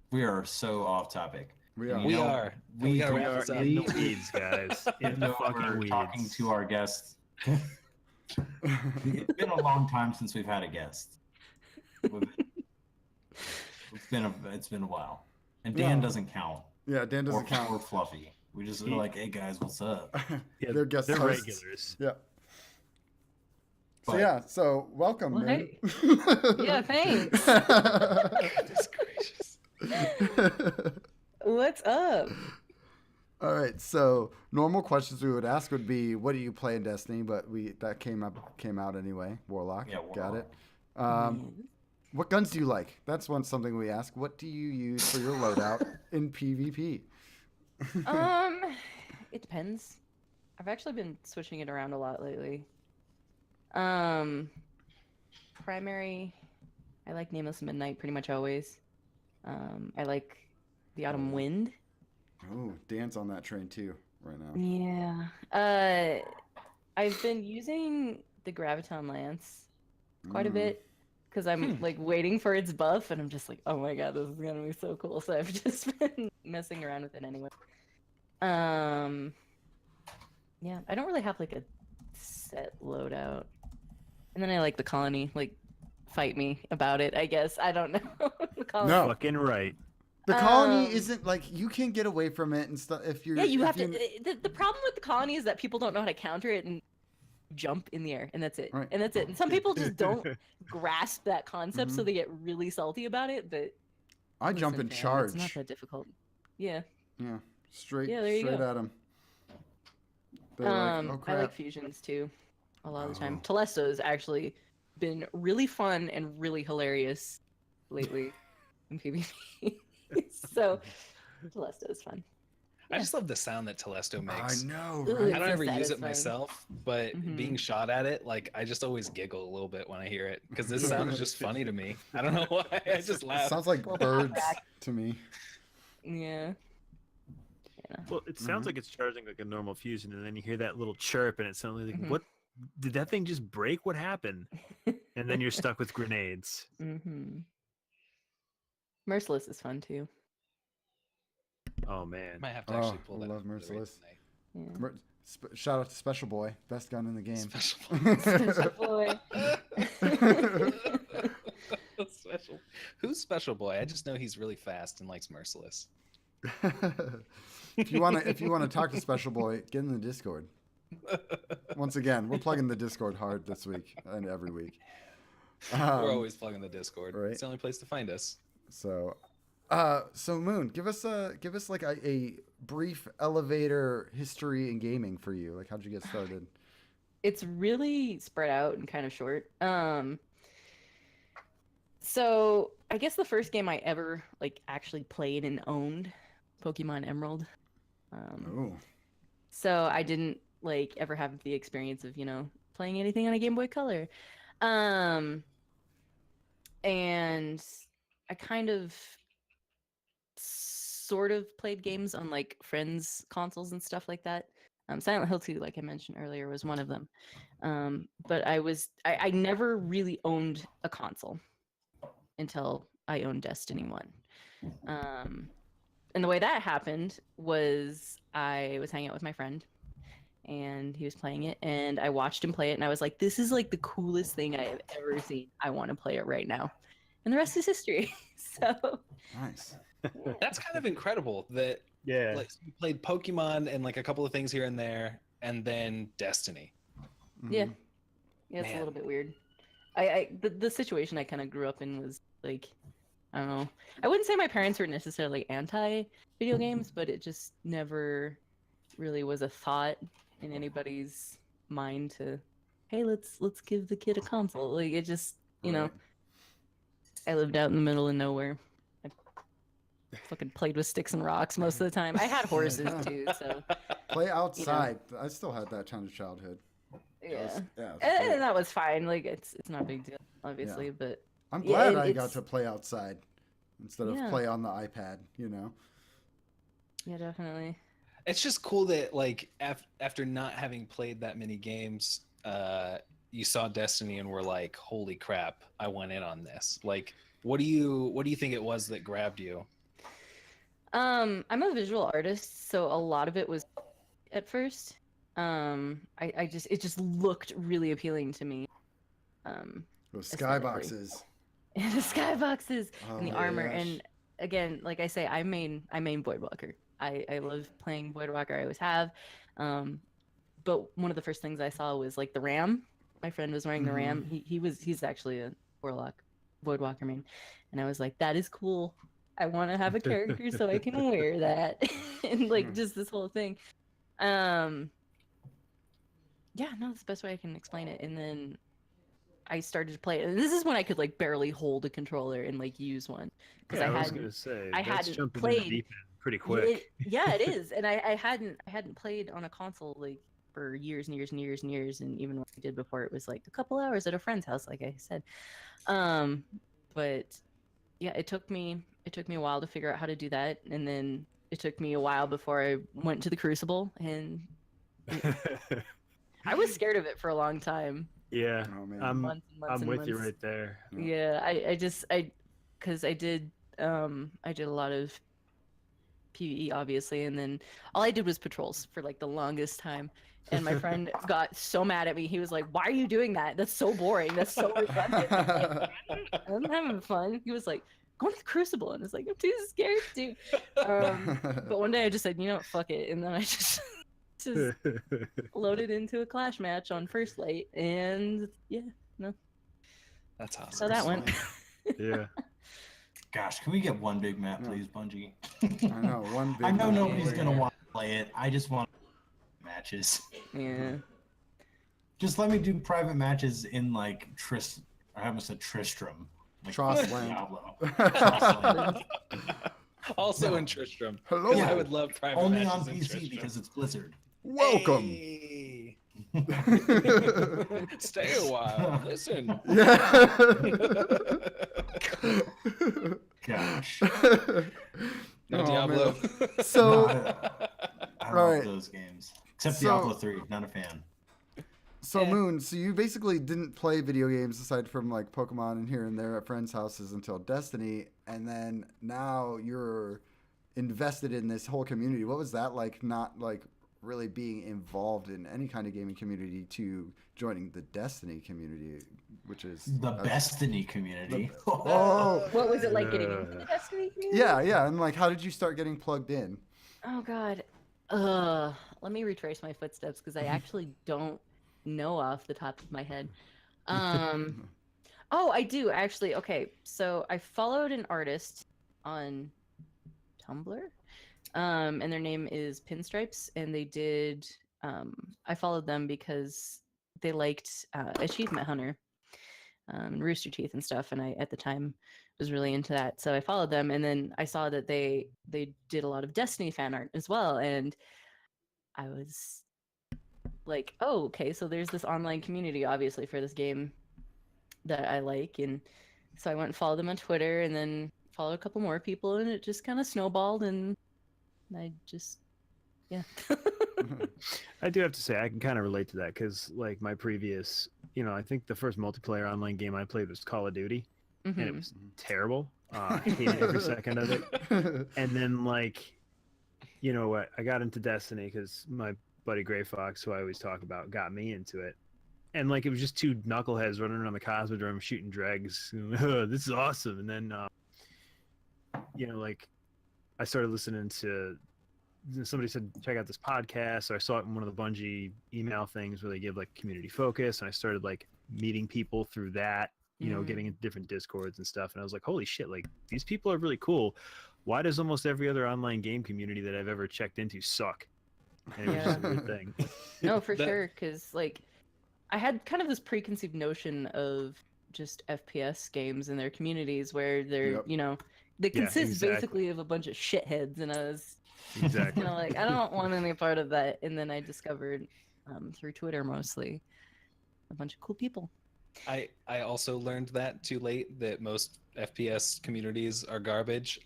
We are so off topic. We And are. you We know, are. We, We gotta We wrap are this up. in the weeds, guys. In even the though fucking we're weeds. talking to our guests. It's been a long time since we've had a guest. It's been a while. And Dan No. doesn't count. Yeah, Dan doesn't Or count. Fluffy. We just are like, hey guys, what's up? Yeah, They're guest they're hosts. regulars. Yeah. So But- yeah, so welcome, Well, man. Yeah, thanks. Goodness gracious. What's up? All right, so normal questions we would ask would be, what do you play in Destiny? But that came out anyway. Warlock. Yeah, Got it. Warlock. What guns do you like? That's something we ask. What do you use for your loadout in PvP? It depends. I've actually been switching it around a lot lately. Primary, I like Nameless Midnight pretty much always. I like the Autumn Wind. Oh, Dan's on that train too right now. Yeah. I've been using the Graviton Lance quite a bit because I'm like waiting for its buff, and I'm just like, oh my god, this is gonna be so cool. So I've just been messing around with it anyway. Yeah, I don't really have like a set loadout. And then I like the colony, like fight me about it, I guess. I don't know. The colony. No. Fucking right. The colony isn't like you can get away from it and stuff if you're. Yeah, you if have to. you- The problem with the colony is that people don't know how to counter it and jump in the air, and that's it. Right. And that's it. And some people just don't grasp that concept, so Mhm. they get really salty about it. But I jump listen, and fam, charge. It's not that difficult. Yeah. Yeah, straight Yeah, there you straight go. at them. They're like, oh I crap. like fusions too, a lot of the time. Oh. Telesto's actually been really fun and really hilarious lately in PvP. So Telesto is fun. I just love the sound that Telesto I makes. know, Ooh, right? I it's don't so ever use it satisfying. myself, but being Mhm. shot at it, like I just always giggle a little bit when I hear it because this sound is just funny to me. I don't know why. I just It laugh. sounds like Well, birds back. to me. Yeah. Well, it sounds like it's charging like a normal fusion, and then you hear that little chirp, and it's suddenly like, Mhm. what? Did that thing just break? What happened? And then you're stuck with grenades. Mm-hmm. Merciless is fun too. Oh man. Might have to Oh, actually pull I that. love up for the raid Merciless. tonight. Yeah. Shout out to Special Boy, best gun in the game. Special Boy. Special. Who's Special Boy? I just know he's really fast and likes Merciless. if you wanna talk to Special Boy, get in the Discord. Once again, we're plugging the Discord hard this week and every week. We're Um, always plugging the Discord. right. It's the only place to find us. So Moon, give us like a brief elevator history in gaming for you. Like, how'd you get started? It's really spread out and kind of short. So I guess the first game I ever like actually played and owned, Pokemon Emerald. Oh, So I didn't like ever have the experience of, playing anything on a Game Boy Color. And I kind of sort of played games on like friends' consoles and stuff like that. Silent Hill 2, like I mentioned earlier, was one of them. But I never really owned a console until I owned Destiny 1. And the way that happened was I was hanging out with my friend and he was playing it and I watched him play it and I was like, this is like the coolest thing I have ever seen. I want to play it right now. And the rest is history. So Nice. That's kind of incredible that Yeah. like you played Pokemon and like a couple of things here and there, and then Destiny. yeah. Mhm. Yeah, it's a Man. little bit weird. The situation I kind of grew up in was like, I don't know. I wouldn't say my parents were necessarily anti video games, but it just never really was a thought in anybody's mind to, hey, let's give the kid a console. Like it just, you know, Right. I lived out in the middle of nowhere. I fucking played with sticks and rocks most of the time. I had horses Yeah. too, so Play outside. I still had that kind of childhood. It yeah. was- yeah, it was And great. that was fine. Like it's not a big deal, obviously, but I'm yeah, glad and I got it's- to play outside instead of Yeah. play on the iPad, you know? yeah, definitely. It's just cool that like after not having played that many games, you saw Destiny and were like, "Holy crap, I went in on this." Like, what do you think it was that grabbed you? I'm a visual artist, so a lot of it was at first. It just looked really appealing to me. Those Aesthetically. skyboxes. And the skyboxes Oh and the my armor. gosh. And again, like I say, I main Voidwalker. I love playing Voidwalker. I always have. But one of the first things I saw was like the ram. My friend was wearing the ram. He's actually a Warlock Voidwalker main, and I was like, that is cool. I want to have a character so I can wear that, and like just this whole thing. Yeah, no, that's the best way I can explain it. And then I started to play it. And this is when I could like barely hold a controller and like use one because Yeah, I I was hadn't. gonna say I that's hadn't jumping in the played- deep end pretty Yeah, quick. yeah, it is. And I hadn't played on a console like for years and years and years and years. And even when I did before, it was like a couple hours at a friend's house, like I said. But yeah, it took me a while to figure out how to do that, and then it took me a while before I went to the Crucible, and I was scared of it for a long time. Yeah, Oh man. Months and months I'm and with you months. right there. Yeah, because I did a lot of PvE obviously, and then all I did was patrols for like the longest time. And my friend got so mad at me. He was like, "Why are you doing that? That's so boring. That's so redundant." I'm having fun. He was like, "Go to the Crucible," and I was like, "I'm too scared to." But one day I just said, "You know what? Fuck it," and then I just loaded into a clash match on First Light, and yeah, That's so awesome. that went. Yeah. Gosh, can we get one big map, Yeah. please, Bungie? I know, one big I know map. nobody's Yeah. gonna want to play it. I just want matches. Yeah. Just let me do private matches in like I almost said Tristram. Like Trostland. Diablo. Trostland. Also No. in Tristram. Hello. Yeah, I would love private Only matches on in PC Tristram. because it's Blizzard. Welcome. Hey. Stay a while. Listen. Gosh. No Oh, Diablo. man. So, I Right. love those games. Except So- Diablo 3, not a fan. so Yeah. Moon, so you basically didn't play video games aside from like Pokemon and here and there at friends' houses until Destiny, and then now you're invested in this whole community. What was that like? Not like really being involved in any kind of gaming community to joining the Destiny community, which is The Destiny community. Oh, What was it like getting into the Destiny community? yeah, and like, how did you start getting plugged in? Oh God. Let me retrace my footsteps because I actually don't know off the top of my head. Oh, I do actually. Okay, so I followed an artist on Tumblr, and their name is Pinstripes, and they did. I followed them because they liked Achievement Hunter, and Rooster Teeth and stuff, and I at the time was really into that, so I followed them, and then I saw that they did a lot of Destiny fan art as well, and I was like, oh, okay, so there's this online community obviously for this game that I like, and so I went and followed them on Twitter, and then followed a couple more people, and it just kind of snowballed, and I just, yeah. I do have to say I can kind of relate to that because like my previous, I think the first multiplayer online game I played was Call of Duty, and it Mhm. was terrible. I hated every second of it. And then like, what? I got into Destiny because my buddy Gray Fox, who I always talk about, got me into it. And like it was just two knuckleheads running around the Cosmodrome shooting dregs. This is awesome. And then, like I started listening to. Somebody said check out this podcast, so I saw it in one of the Bungie email things where they give like community focus, and I started like meeting people through that, getting into different discords and stuff, and I was like, holy shit, like these people are really cool. Why does almost every other online game community that I've ever checked into suck? And it was just a weird thing. No, for That- sure, because like I had kind of this preconceived notion of just FPS games and their communities where they're, Yep. they Yeah, consist exactly. basically of a bunch of shitheads, and I was Exactly. like, I don't want any part of that. And then I discovered through Twitter mostly a bunch of cool people. I also learned that too late that most FPS communities are garbage.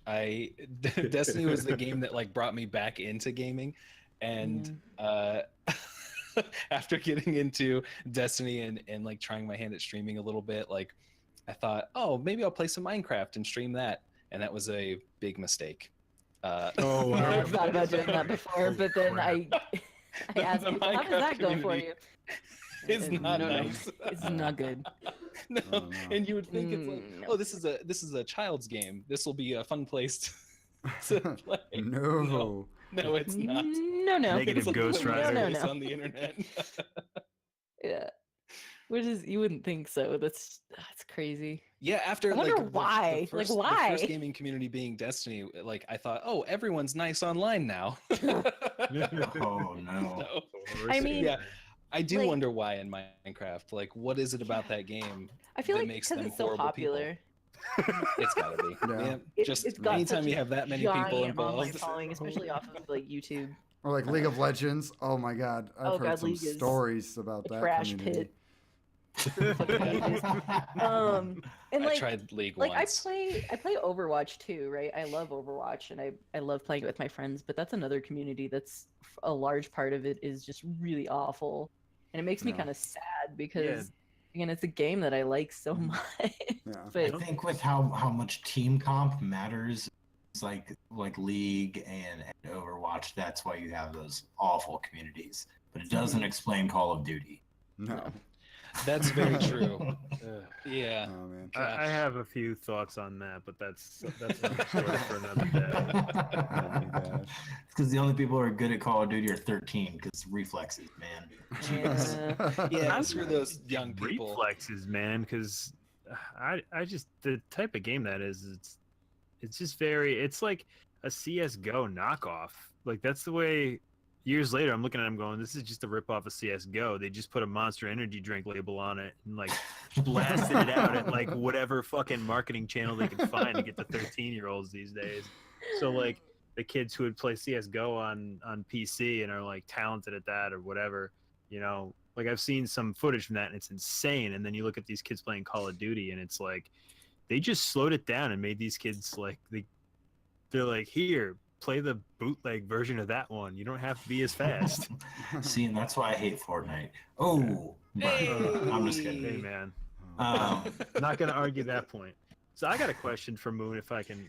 Destiny was the game that like brought me back into gaming, and after getting into Destiny and like trying my hand at streaming a little bit, like I thought, oh, maybe I'll play some Minecraft and stream that, and that was a big mistake. Oh, wow. I've thought about doing that before, Holy but then crap. I asked The people, how does Minecraft that go for community you? It's And not no, nice. It's not good. No, Oh, no. and you would think it's like, No. oh, this is a child's game. This will be a fun place to play. No. No, it's not. No. Negative It's a Ghost little Rider. place No. on the internet. Yeah. Which is, you wouldn't think so. That's crazy. Yeah, after I wonder like why. the first, Like, why? the first gaming community being Destiny, like I thought, oh, everyone's nice online now. Oh no. So, I mean, yeah, I do like- wonder why in Minecraft. Like, what is it about that game I feel that like makes because them it's so horrible popular. It's gotta be. Yeah. Yeah, It's just got anytime such you a have that many people giant online involved. following, especially off of like YouTube. Or like League of Legends. Oh my God, I've Oh heard God, some League is stories about a that trash community. pit. And I like, tried League like once. I play Overwatch too, right? I love Overwatch, and I love playing it with my friends. But that's another community that's a large part of it is just really awful, and it makes me Yeah. kind of sad because again, it's a game that I like so much. Yeah. I But think with how much team comp matters, it's like League and Overwatch. That's why you have those awful communities. But it doesn't explain Call of Duty. No. That's very true. Ugh. Yeah. Oh man. I have a few thoughts on that, but that's another story for another day. Oh my gosh. It's because the only people who are good at Call of Duty are 13, because reflexes, man. Yeah. Yeah, screw those young people. Reflexes, man, because I just the type of game that is, it's just very, it's like a CS:GO knockoff. Like that's the way. Years later, I'm looking at them going, this is just a ripoff of CS:GO. They just put a Monster Energy drink label on it and like blasted it out at like whatever fucking marketing channel they could find to get the 13-year-olds these days. So like the kids who would play CS:GO on PC and are like talented at that or whatever, like I've seen some footage from that and it's insane. And then you look at these kids playing Call of Duty and it's like they just slowed it down and made these kids like they're like, here, play the bootleg version of that one. You don't have to be as fast. See, and that's why I hate Fortnite. Oh, I'm just kidding. Hey man, not gonna argue that point. So I got a question for Moon, if I can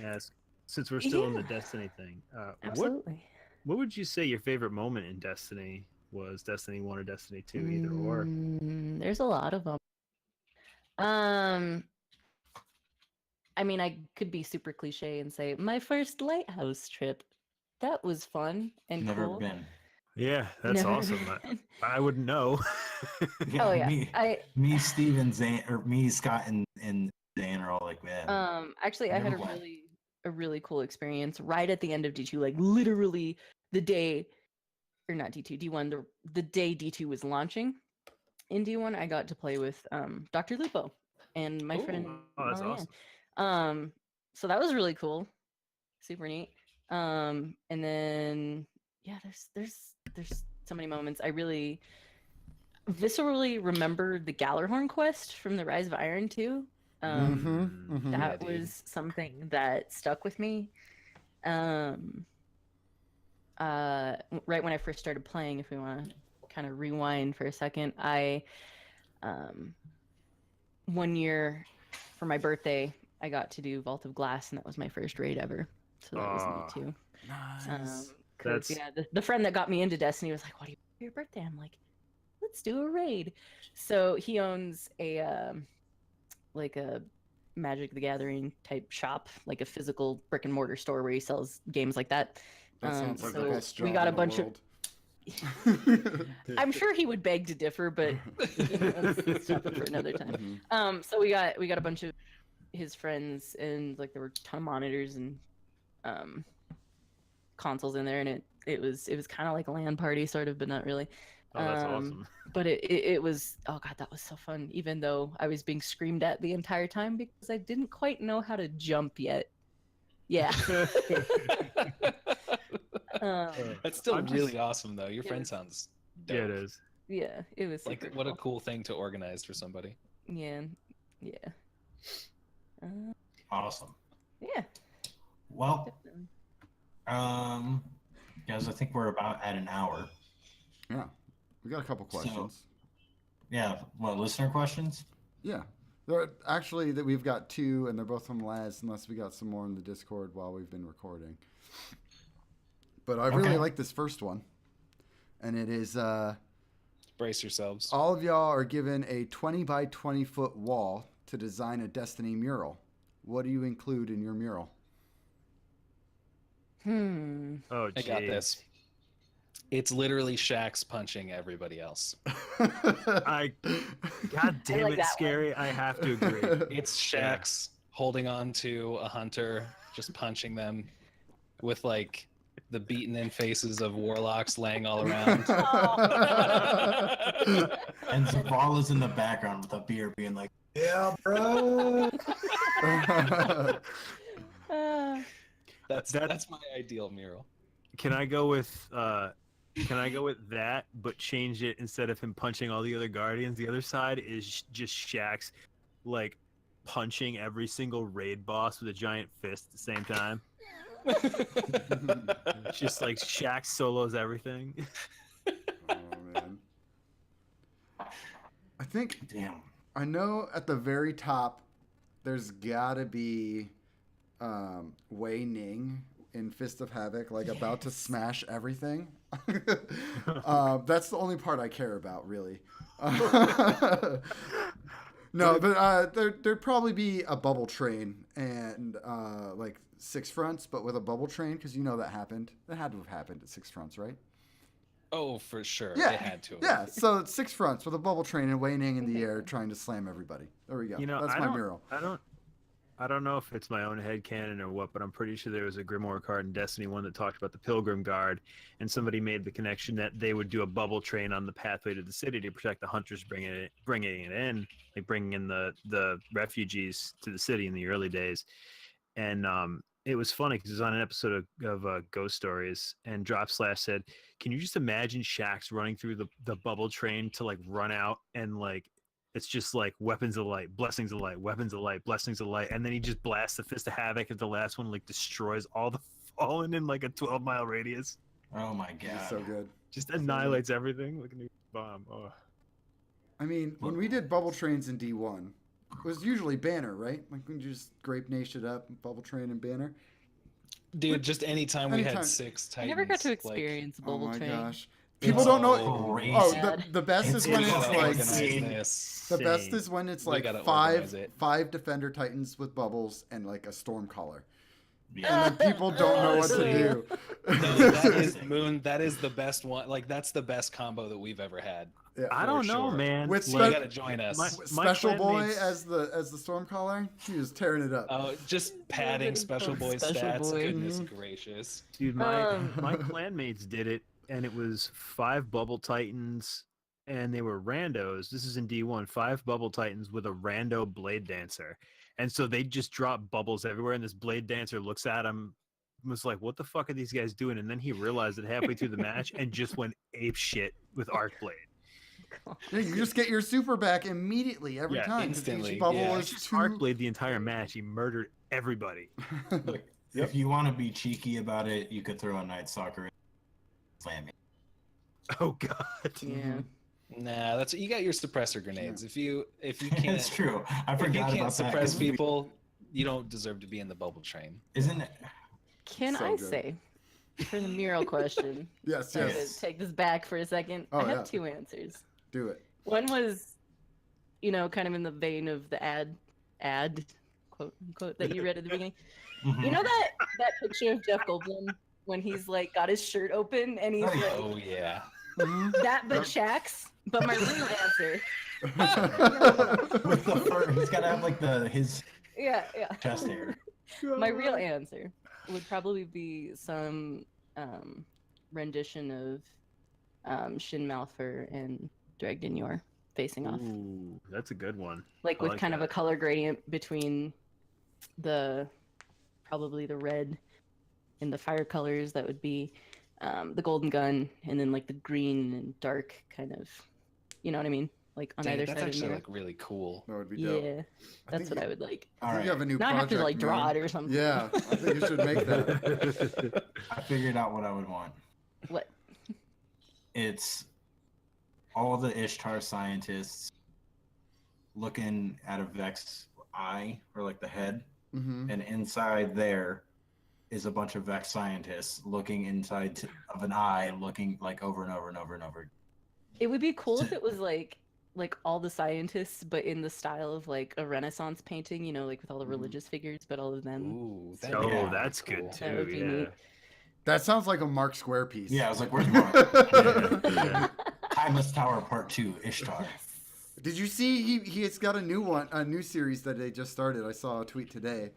ask, since we're still in the Yeah. Destiny thing. What Absolutely. would you say your favorite moment in Destiny was? Destiny 1 or Destiny 2, either or? There's a lot of them. I mean, I could be super cliche and say my first lighthouse trip. That was fun and Never cool. been. Yeah, that's Never awesome. been. I wouldn't know. Oh yeah, Me, Steve, and Zane, or me, Scott, and Zane are all like, man. Actually, I had Never went. a really cool experience right at the end of D2, like literally the day, or not D2, D1, the day D2 was launching. In D1, I got to play with Dr. Lupo and my friend. Oh, that's Marianne. awesome. So that was really cool, super neat. And then yeah, there's so many moments. I really viscerally remember the Gallarhorn quest from the Rise of Iron 2. Mhm. That Yeah, dude. was something that stuck with me. Um, right when I first started playing, if we want to kind of rewind for a second, um, one year for my birthday, I got to do Vault of Glass, and that was my first raid ever. So that was neat too. Nice. Because That's- yeah, the friend that got me into Destiny was like, "What do you do for your birthday?" I'm like, "Let's do a raid." So he owns a like a Magic the Gathering type shop, like a physical brick and mortar store where he sells games like that. That sounds like the So best job we got in a the bunch world. I'm sure he would beg to differ, but let's talk for another time. Mhm. So we got a bunch of his friends, and like there were a ton of monitors and um consoles in there, and it was kind of like a LAN party sort of, but not really. Oh, that's awesome. But it was, oh god, that was so fun, even though I was being screamed at the entire time because I didn't quite know how to jump yet. Yeah. That's still I'm just- really awesome, though. Your It friend was- sounds Yeah, dope. it is. Yeah, it was Like, super what a cool. cool thing to organize for somebody. Yeah. Awesome. Yeah, Well, definitely. guys, I think we're about at an hour. Yeah. We got a couple questions. Yeah. What, listener questions? Yeah. There are, actually, that we've got two, and they're both from Laz, unless we got some more in the Discord while we've been recording. But I really Okay. like this first one. And it is Brace yourselves. all of y'all are given a 20 by 20 foot wall to design a Destiny mural. What do you include in your mural? Oh, I got geez. this. It's literally Shaxx punching everybody else. God damn like it, that Scary. I have to agree. It's Yeah. Shaxx holding on to a hunter, just punching them with like the beaten in faces of warlocks laying all around. And Zavala's in the background with a beer being like, yeah, bro. That's my ideal mural. Can I go with that, but change it instead of him punching all the other guardians? The other side is just Shaxx, like punching every single raid boss with a giant fist at the same time. It's just like Shaxx solos everything. Oh, man. I think Damn. I know at the very top there's gotta be Wei Ning in Fist of Havoc, like about to smash everything. That's the only part I care about, really. No, but there'd probably be a bubble train and like Six Fronts, but with a bubble train, because you know that happened. That had to have happened at Six Fronts, right? Oh, for sure. Yeah, It had to. Yeah, so it's Six Fronts with a bubble train and Wei Ning in the air trying to slam everybody. There we go. You know, That's my mural. I don't know if it's my own headcanon or what, but I'm pretty sure there was a Grimoire card in Destiny 1 that talked about the Pilgrim Guard, and somebody made the connection that they would do a bubble train on the pathway to the city to protect the hunters bringing it in, like bringing in the refugees to the city in the early days. And it was funny because it was on an episode of Ghost Stories, and Drop Slash said, "Can you just imagine Shaxx running through the bubble train to like run out and like." It's just like weapons of light, blessings of light, weapons of light, blessings of light, and then he just blasts the Fist of Havoc at the last one, like destroys all the fallen in like a 12-mile radius. Oh my It's god. so good. Just annihilates everything like a new bomb. Oh. I mean, when we did bubble trains in D1, it was usually banner, right? Like when you just grape nation it up, bubble train and banner. Dude, just anytime we Anytime. had six I Titans. never got to like, experience Oh Bubble my Train. gosh. People don't know. crazy. Oh, the best is when we it's gotta like organize this. the best is when it's We like gotta five organize it. defender titans with bubbles and like a storm caller. Yeah. And then people don't know what to Honestly. do. No, that is Moon. That is the best one. Like that's the best combo that we've ever had. Yeah. I don't For know, sure. man. With You Spe- gotta join us. my Special boy clanmates- as the storm caller, he was tearing it up. Oh, just padding Special Boy Special stats. Boy. Goodness gracious. Dude, my Um. clanmates did it, and it was 5 Bubble Titans, and they were randos. This is in D1, 5 Bubble Titans with a rando Blade Dancer, and so they just drop bubbles everywhere. And this Blade Dancer looks at him, was like, "What the fuck are these guys doing?" And then he realized it halfway through the match, and just went ape shit with Arc Blade. God. Yeah, you just get your super back immediately every Yeah, time. 'cause instantly, Each bubble yeah. was Just two. Arcblade the entire match. He murdered everybody. Look, Yep. if you want to be cheeky about it, you could throw a night soccer in Slammy. Oh god. Yeah. Nah, that's you got your suppressor grenades. If you can't It's true. I if you forgot can't about suppress that. people, you don't deserve to be in the bubble train. Isn't it? Can So I good. say, for the mural question, Yes, I'm yes. gonna take this back for a second. Oh, I have yeah. 2 answers. Do it. One was, kind of in the vein of the ad, quote unquote, that you read at the beginning. Mhm. You know that picture of Jeff Goldblum when he's like got his shirt open and he's Oh, yeah. like Oh yeah. Mhm. that, but Shaq's. But my real answer, With the fur, he's got to have like his yeah, chest hair. my real answer would probably be some rendition of Shin Malphur and Drag Yor facing off, Ooh, that's a good one. like I with like kind of a that. color gradient between probably the red and the fire colors. That would be the golden gun, and then like the green and dark kind of, you know what I mean, like on Dang, either that's side of the actually mirror. like really cool. That would be dope. Yeah, that's what I would like. I All think you have right. a new Now I project. have to like draw man. it or something. Yeah, I think you should make that. I figured out what I would want. What? It's all the Ishtar scientists looking at a Vex eye, or like the head, Mm-hmm. and inside there is a bunch of Vex scientists looking inside of an eye, looking like over and over and over and over. It would be cool if it was like all the scientists, but in the style of like a Renaissance painting, like with all the religious figures, but all of them. Ooh, So- that'd Oh, be really that's cool. good That would too. be Yeah. neat. That sounds like a Mark Square piece. Yeah, I was like, where's Mark? Yeah. Timeless Tower Part 2, Ishtar. Did you see he has got a new series that they just started? I saw a tweet today.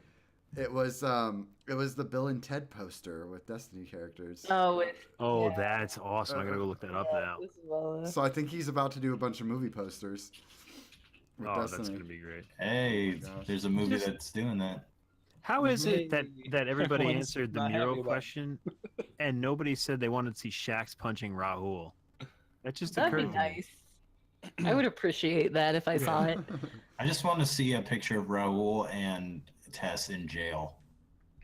It was the Bill and Ted poster with Destiny characters. Oh, Oh, Yeah. that's awesome. I gotta go look that up now. This is well, So I think he's about to do a bunch of movie posters with Oh, Destiny. that's gonna be great. Hey, Gosh. there's a movie Just- that's doing that. How is it Yay. that everybody Everyone's answered the not happy mural about it. question, and nobody said they wanted to see Shax punching Rahul? That just that'd be occurred to me. nice. I would appreciate that if I saw it. I just want to see a picture of Raul and Tess in jail.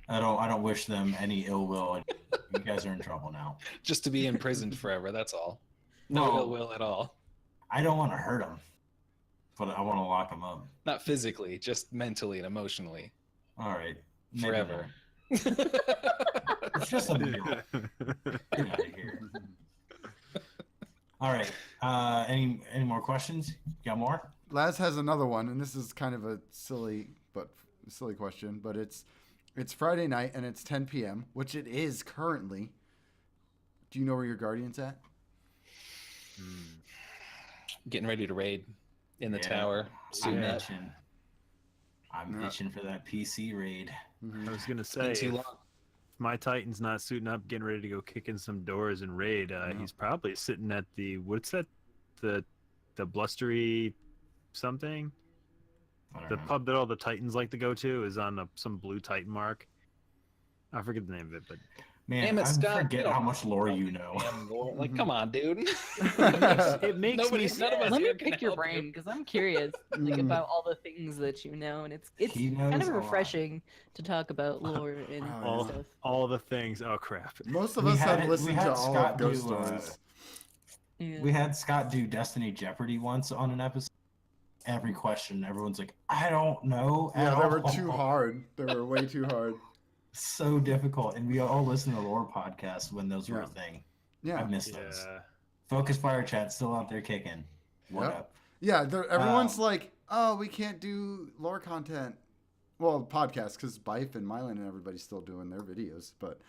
I don't wish them any ill will. You guys are in trouble now. Just to be imprisoned forever. That's all. No No. ill will at all. I don't want to hurt them, but I want to lock them up. Not physically, just mentally and emotionally. All right, maybe Forever. not. It's just a mural. Get out of here. All right. Any more questions? Got more? Laz has another one, and this is kind of a silly question, but it's Friday night and it's 10 p.m., which it is currently. Do you know where your Guardian's at? Getting ready to raid in the Yeah. tower. I'm Suiting up. itching. I'm No. itching for that PC raid. I was gonna say, Been too if long. my Titan's not suiting up, getting ready to go kick in some doors and raid, he's probably sitting at what's that? The blustery something. I don't The know. pub that all the Titans like to go to is on some blue Titan mark. I forget the name of it, but Man, Damn it, I Scott, you forget don't how much lore you know. Damn Lord. Like, Mhm. come on, dude. it makes None me. of us Let me here can pick your help you. brain because I'm curious Mm. about all the things that you know, and it's He kind knows of a lot. refreshing to talk about lore and Oh, all, stuff. all the things. Oh crap! Most of We us had have it- listened we had to all Scott of Ghost do, Stories. Yeah. We had Scott do Destiny Jeopardy once on an episode. Every question, everyone's like, I don't know. Yeah, at they were all." too hard. They were way too hard. So difficult. And we all listened to lore podcasts when those were a Yeah. thing. I Yeah, missed those. Yeah. Focus Fire Chat still out there kicking. What Yep. up? yeah. Everyone's Um, like, "Oh, we can't do lore content." Well, podcasts, because Bife and Mylan and everybody's still doing their videos, but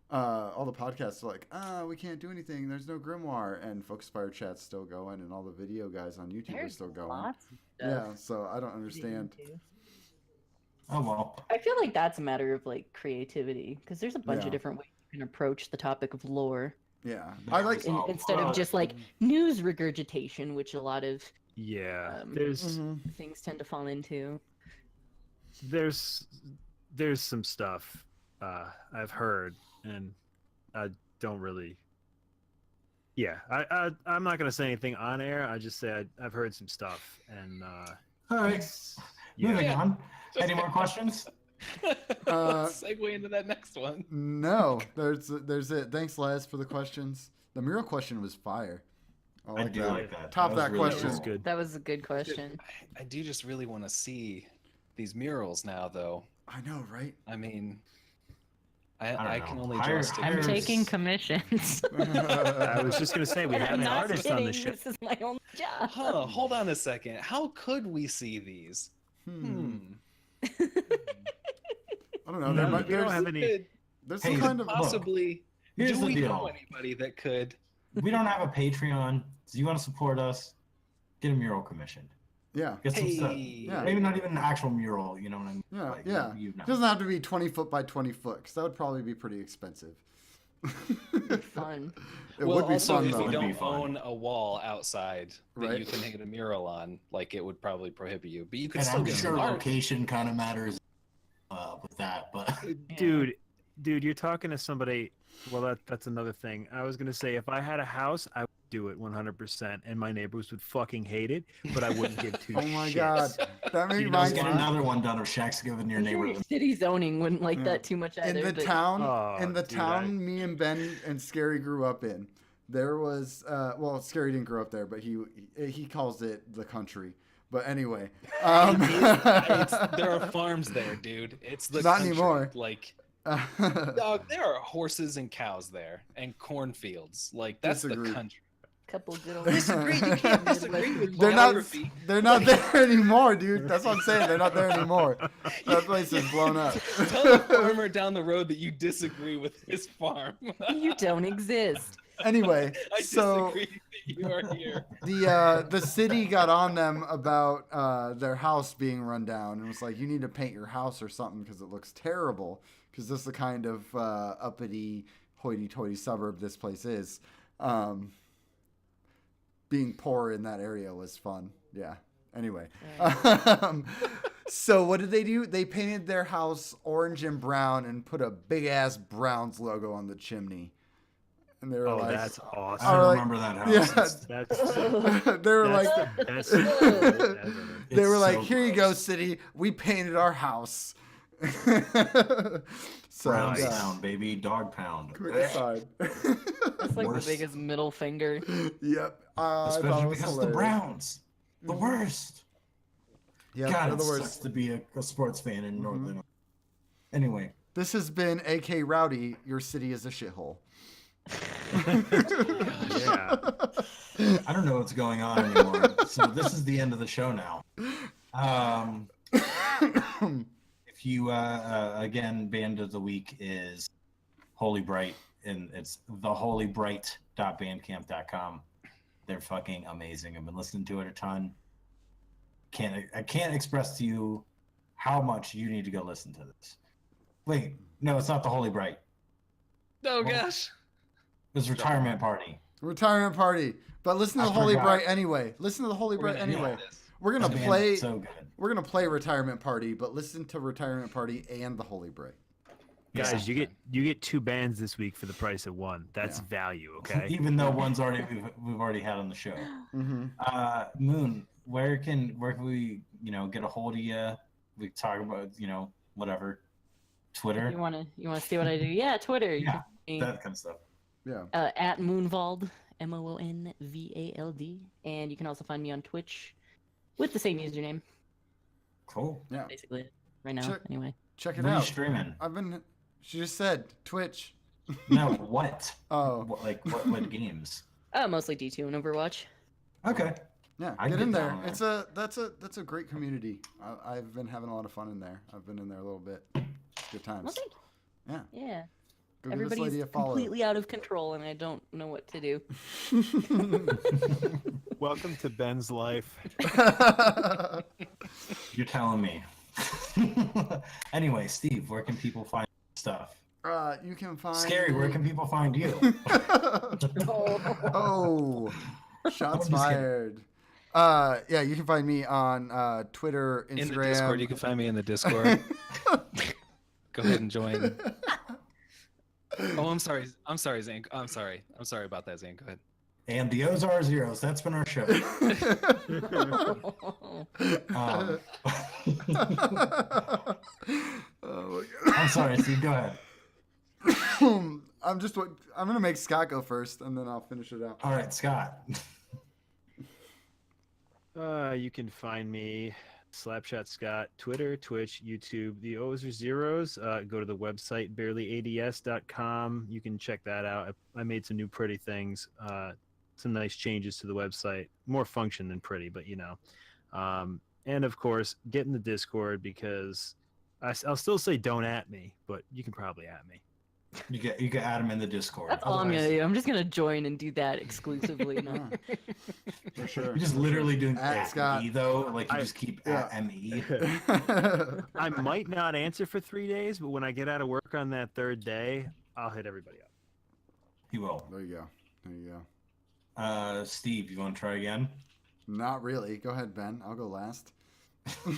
all the podcasts are like, we can't do anything. There's no grimoire, and Focus Fire Chat's still going, and all the video guys on YouTube are There's still going. lots of Yeah, stuff so I don't to dig understand. into. Oh, well. I feel like that's a matter of like creativity because there's a bunch Yeah. of different ways you can approach the topic of lore Yeah, I like. There's a instead lot. of just like news regurgitation, which a lot of Yeah. Um, There's Mhm. things tend to fall into. there's some stuff I've heard, and I don't really Yeah, I'm not gonna say anything on air. I just said I've heard some stuff, and All right. yeah. Moving on. Any more questions? Segue into that next one. No, there's it. Thanks, Les, for the questions. The mural question was fire. I do like that. Top was that really question. That's good. That was a good question. I do just really want to see these murals now, though. I know, right? I mean, don't I know. can only Hire- just. hire- I'm taking commissions. I was just gonna say we And have I'm an not artist on kidding. the show. This is my only job. Huh, hold on a second. How could we see these? I don't know. No, There we don't have any. there's Hey, some kind of. look, Possibly. here's Do the we deal. know anybody that could? We don't have a Patreon. So you want to support us? Get a mural commissioned. Yeah. Get some stuff. Hey, Yeah. Maybe not even an actual mural. You know what I mean? Yeah, Like, yeah. You know. It doesn't have to be 20 foot by 20 foot, because that would probably be pretty expensive. Fun. It well, would be also, fun if though. you Would be don't fun. own a wall outside that Right. you can hang a mural on, like it would probably prohibit you. But you could And still I'm get sure some art. location kind of matters with that, but Dude, you're talking to somebody. Well, that's another thing. I was gonna say if I had a house, I would do it 100%, and my neighbors would fucking hate it, but I wouldn't give two Oh my shits. god. That You know, reminds get me. another one done of Shaq's giving your I'm sure neighborhood. city zoning wouldn't like Yeah. that too much either. In the but town, Oh, in the dude, town me and Ben and Scary grew up in, there was well, Scary didn't grow up there, but he calls it the country. But anyway, There are farms there, dude. It's the Not country. anymore. Like, dog, there are horses and cows there, and cornfields. Like, that's Disagree. the country. couple good old. Disagree. You can't disagree with they're not geography. they're not there anymore, dude. That's what I'm saying. They're not there anymore. That place is blown up. Tell the farmer down the road that you disagree with his farm. You don't exist. Anyway, I so disagree that you are here. the city got on them about their house being run down and was like, you need to paint your house or something because it looks terrible, because this is the kind of uppity hoity-toity suburb this place is. Being poor in that area was fun. Yeah. Anyway. So what did they do? They painted their house orange and brown and put a big-ass Browns logo on the chimney. And they were Oh, like, that's awesome. I All don't right. remember that house. Yeah. That's they were like, the best thing ever. they It's were like, so here you go, gross. city. We painted our house. So Brown yeah. sound, baby. Dog pound. Quick aside. That's like Worst. the biggest middle finger. Yep. I thought it Especially was because of the hilarious. Browns. The worst. Yep, God, they're it the sucks worst. to be a sports fan in Mhm. Northern. Anyway, This has been AK Rowdy. Your city is a shithole. Yeah. I don't know what's going on anymore. So this is the end of the show now. If you again, band of the week is Holy Bright, and it's theholybright.bandcamp.com. They're fucking amazing. I've been listening to it a ton. I can't express to you how much you need to go listen to this. Wait, no, it's not the Holy Bright. Oh, Well, gosh. It's Retirement Party. Retirement party. But listen to I the Holy forgot. Bright anyway. Listen to the Holy We're Bright gonna anyway. end this. We're gonna This band play. is so good. We're gonna play Retirement Party, but listen to Retirement Party and the Holy Bright. Guys, you get two bands this week for the price of one. That's Yeah. value, okay? Even though one's we've already had on the show. Mm-hmm. Moon, where can we get a hold of you? We talk about whatever, Twitter, You wanna see what I do? Yeah, Twitter. You Yeah, can find me, that kind of stuff. Yeah. at Moonvald, MOONVALD, and you can also find me on Twitch with the same username, Cool. Yeah. basically right now. Check- Anyway, Check it What are you out. streaming? She just said Twitch. No, what? Oh. What games? mostly D2 and Overwatch. Okay. Yeah, I get get in there. down there. That's a great community. I've been having a lot of fun in there. I've been in there a little bit. It's good Well, times. thank you. Yeah. Yeah. Go give this Everybody's lady a follow. completely out of control, and I don't know what to do. Welcome to Ben's life. You're telling me. Anyway, Steve, where can people find stuff? You can find Scary, where can people find you? Oh, shots I'm just kidding. fired. Yeah, you can find me on Twitter, Instagram. In the Discord, you can find me in the Discord. Go ahead and join. Oh, I'm sorry. I'm sorry, Zane. I'm sorry about that, Zane. Go ahead. And the O's are zeros. That's been our show. Um, Oh I'm sorry, Steve. Go ahead. I'm gonna make Scott go first, and then I'll finish it out. All right, Scott. You can find me, Slapshot Scott, Twitter, Twitch, YouTube. The O's are zeros. Go to the website, BarelyADS.com. You can check that out. I made some new pretty things, some nice changes to the website. More function than pretty, but you know. And of course, get in the Discord because I'll still say don't at me, but you can probably at me. You can add him in the Discord. That's all I'm gonna Otherwise, do. I'm just gonna join and do that exclusively. Yeah, for sure. You're just literally doing At at Scott. me though. Like you I- just keep yeah. at me. I might not answer for 3 days, but when I get out of work on that third day, I'll hit everybody up. He will. There you go. Steve, you want to try again? Not really. Go ahead, Ben. I'll go last. You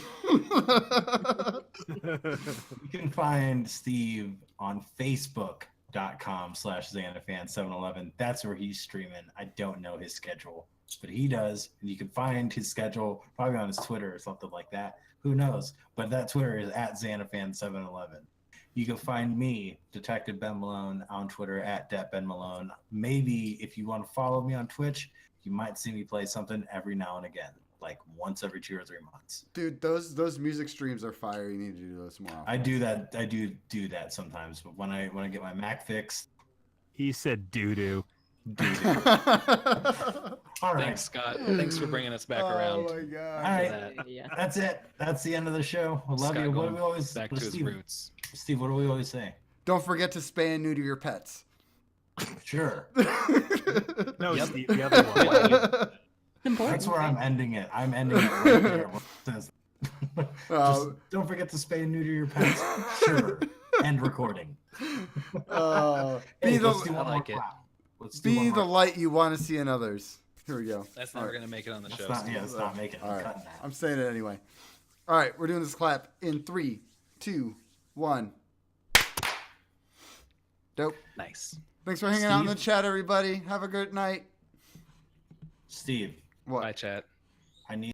can find Steve on Facebook.com/Xanafan711. That's where he's streaming. I don't know his schedule, but he does. And you can find his schedule probably on his Twitter or something like that. Who knows? But that Twitter is at Xanafan711. You can find me, Detective Ben Malone, on Twitter at DetBenMalone. Maybe if you want to follow me on Twitch, you might see me play something every now and again, like once every 2 or 3 months. Dude, those music streams are fire. You need to do those more often. I do that. I do that sometimes. But when I get my Mac fixed, He said doo doo. all right, Thanks, Scott. Thanks for bringing us back around. Oh my god. all right. Yeah. That's it. That's the end of the show. I love Scott you. What do going we always back to his Steve, roots. Steve, what do we always say? Don't forget to spay and neuter your pets. Sure. No, Yep. Steve, the other one. Important. That's where I'm ending it. I'm ending it right there. What it says. Just don't forget to spay and neuter your pets. Sure. End recording. Be Let's do the one I like more it. clap. Let's do one be more the clap. light you want to see in others. Here we go. That's All never right. gonna make it on the Let's show. not, Steve. yeah, let's not make it. All I'm right. cutting that. I'm saying it anyway. All right, we're doing this clap in 3, 2, 1. Dope. Nice. Thanks for hanging out in the Steve? chat, everybody. Have a good night. Steve. What? Bye, chat.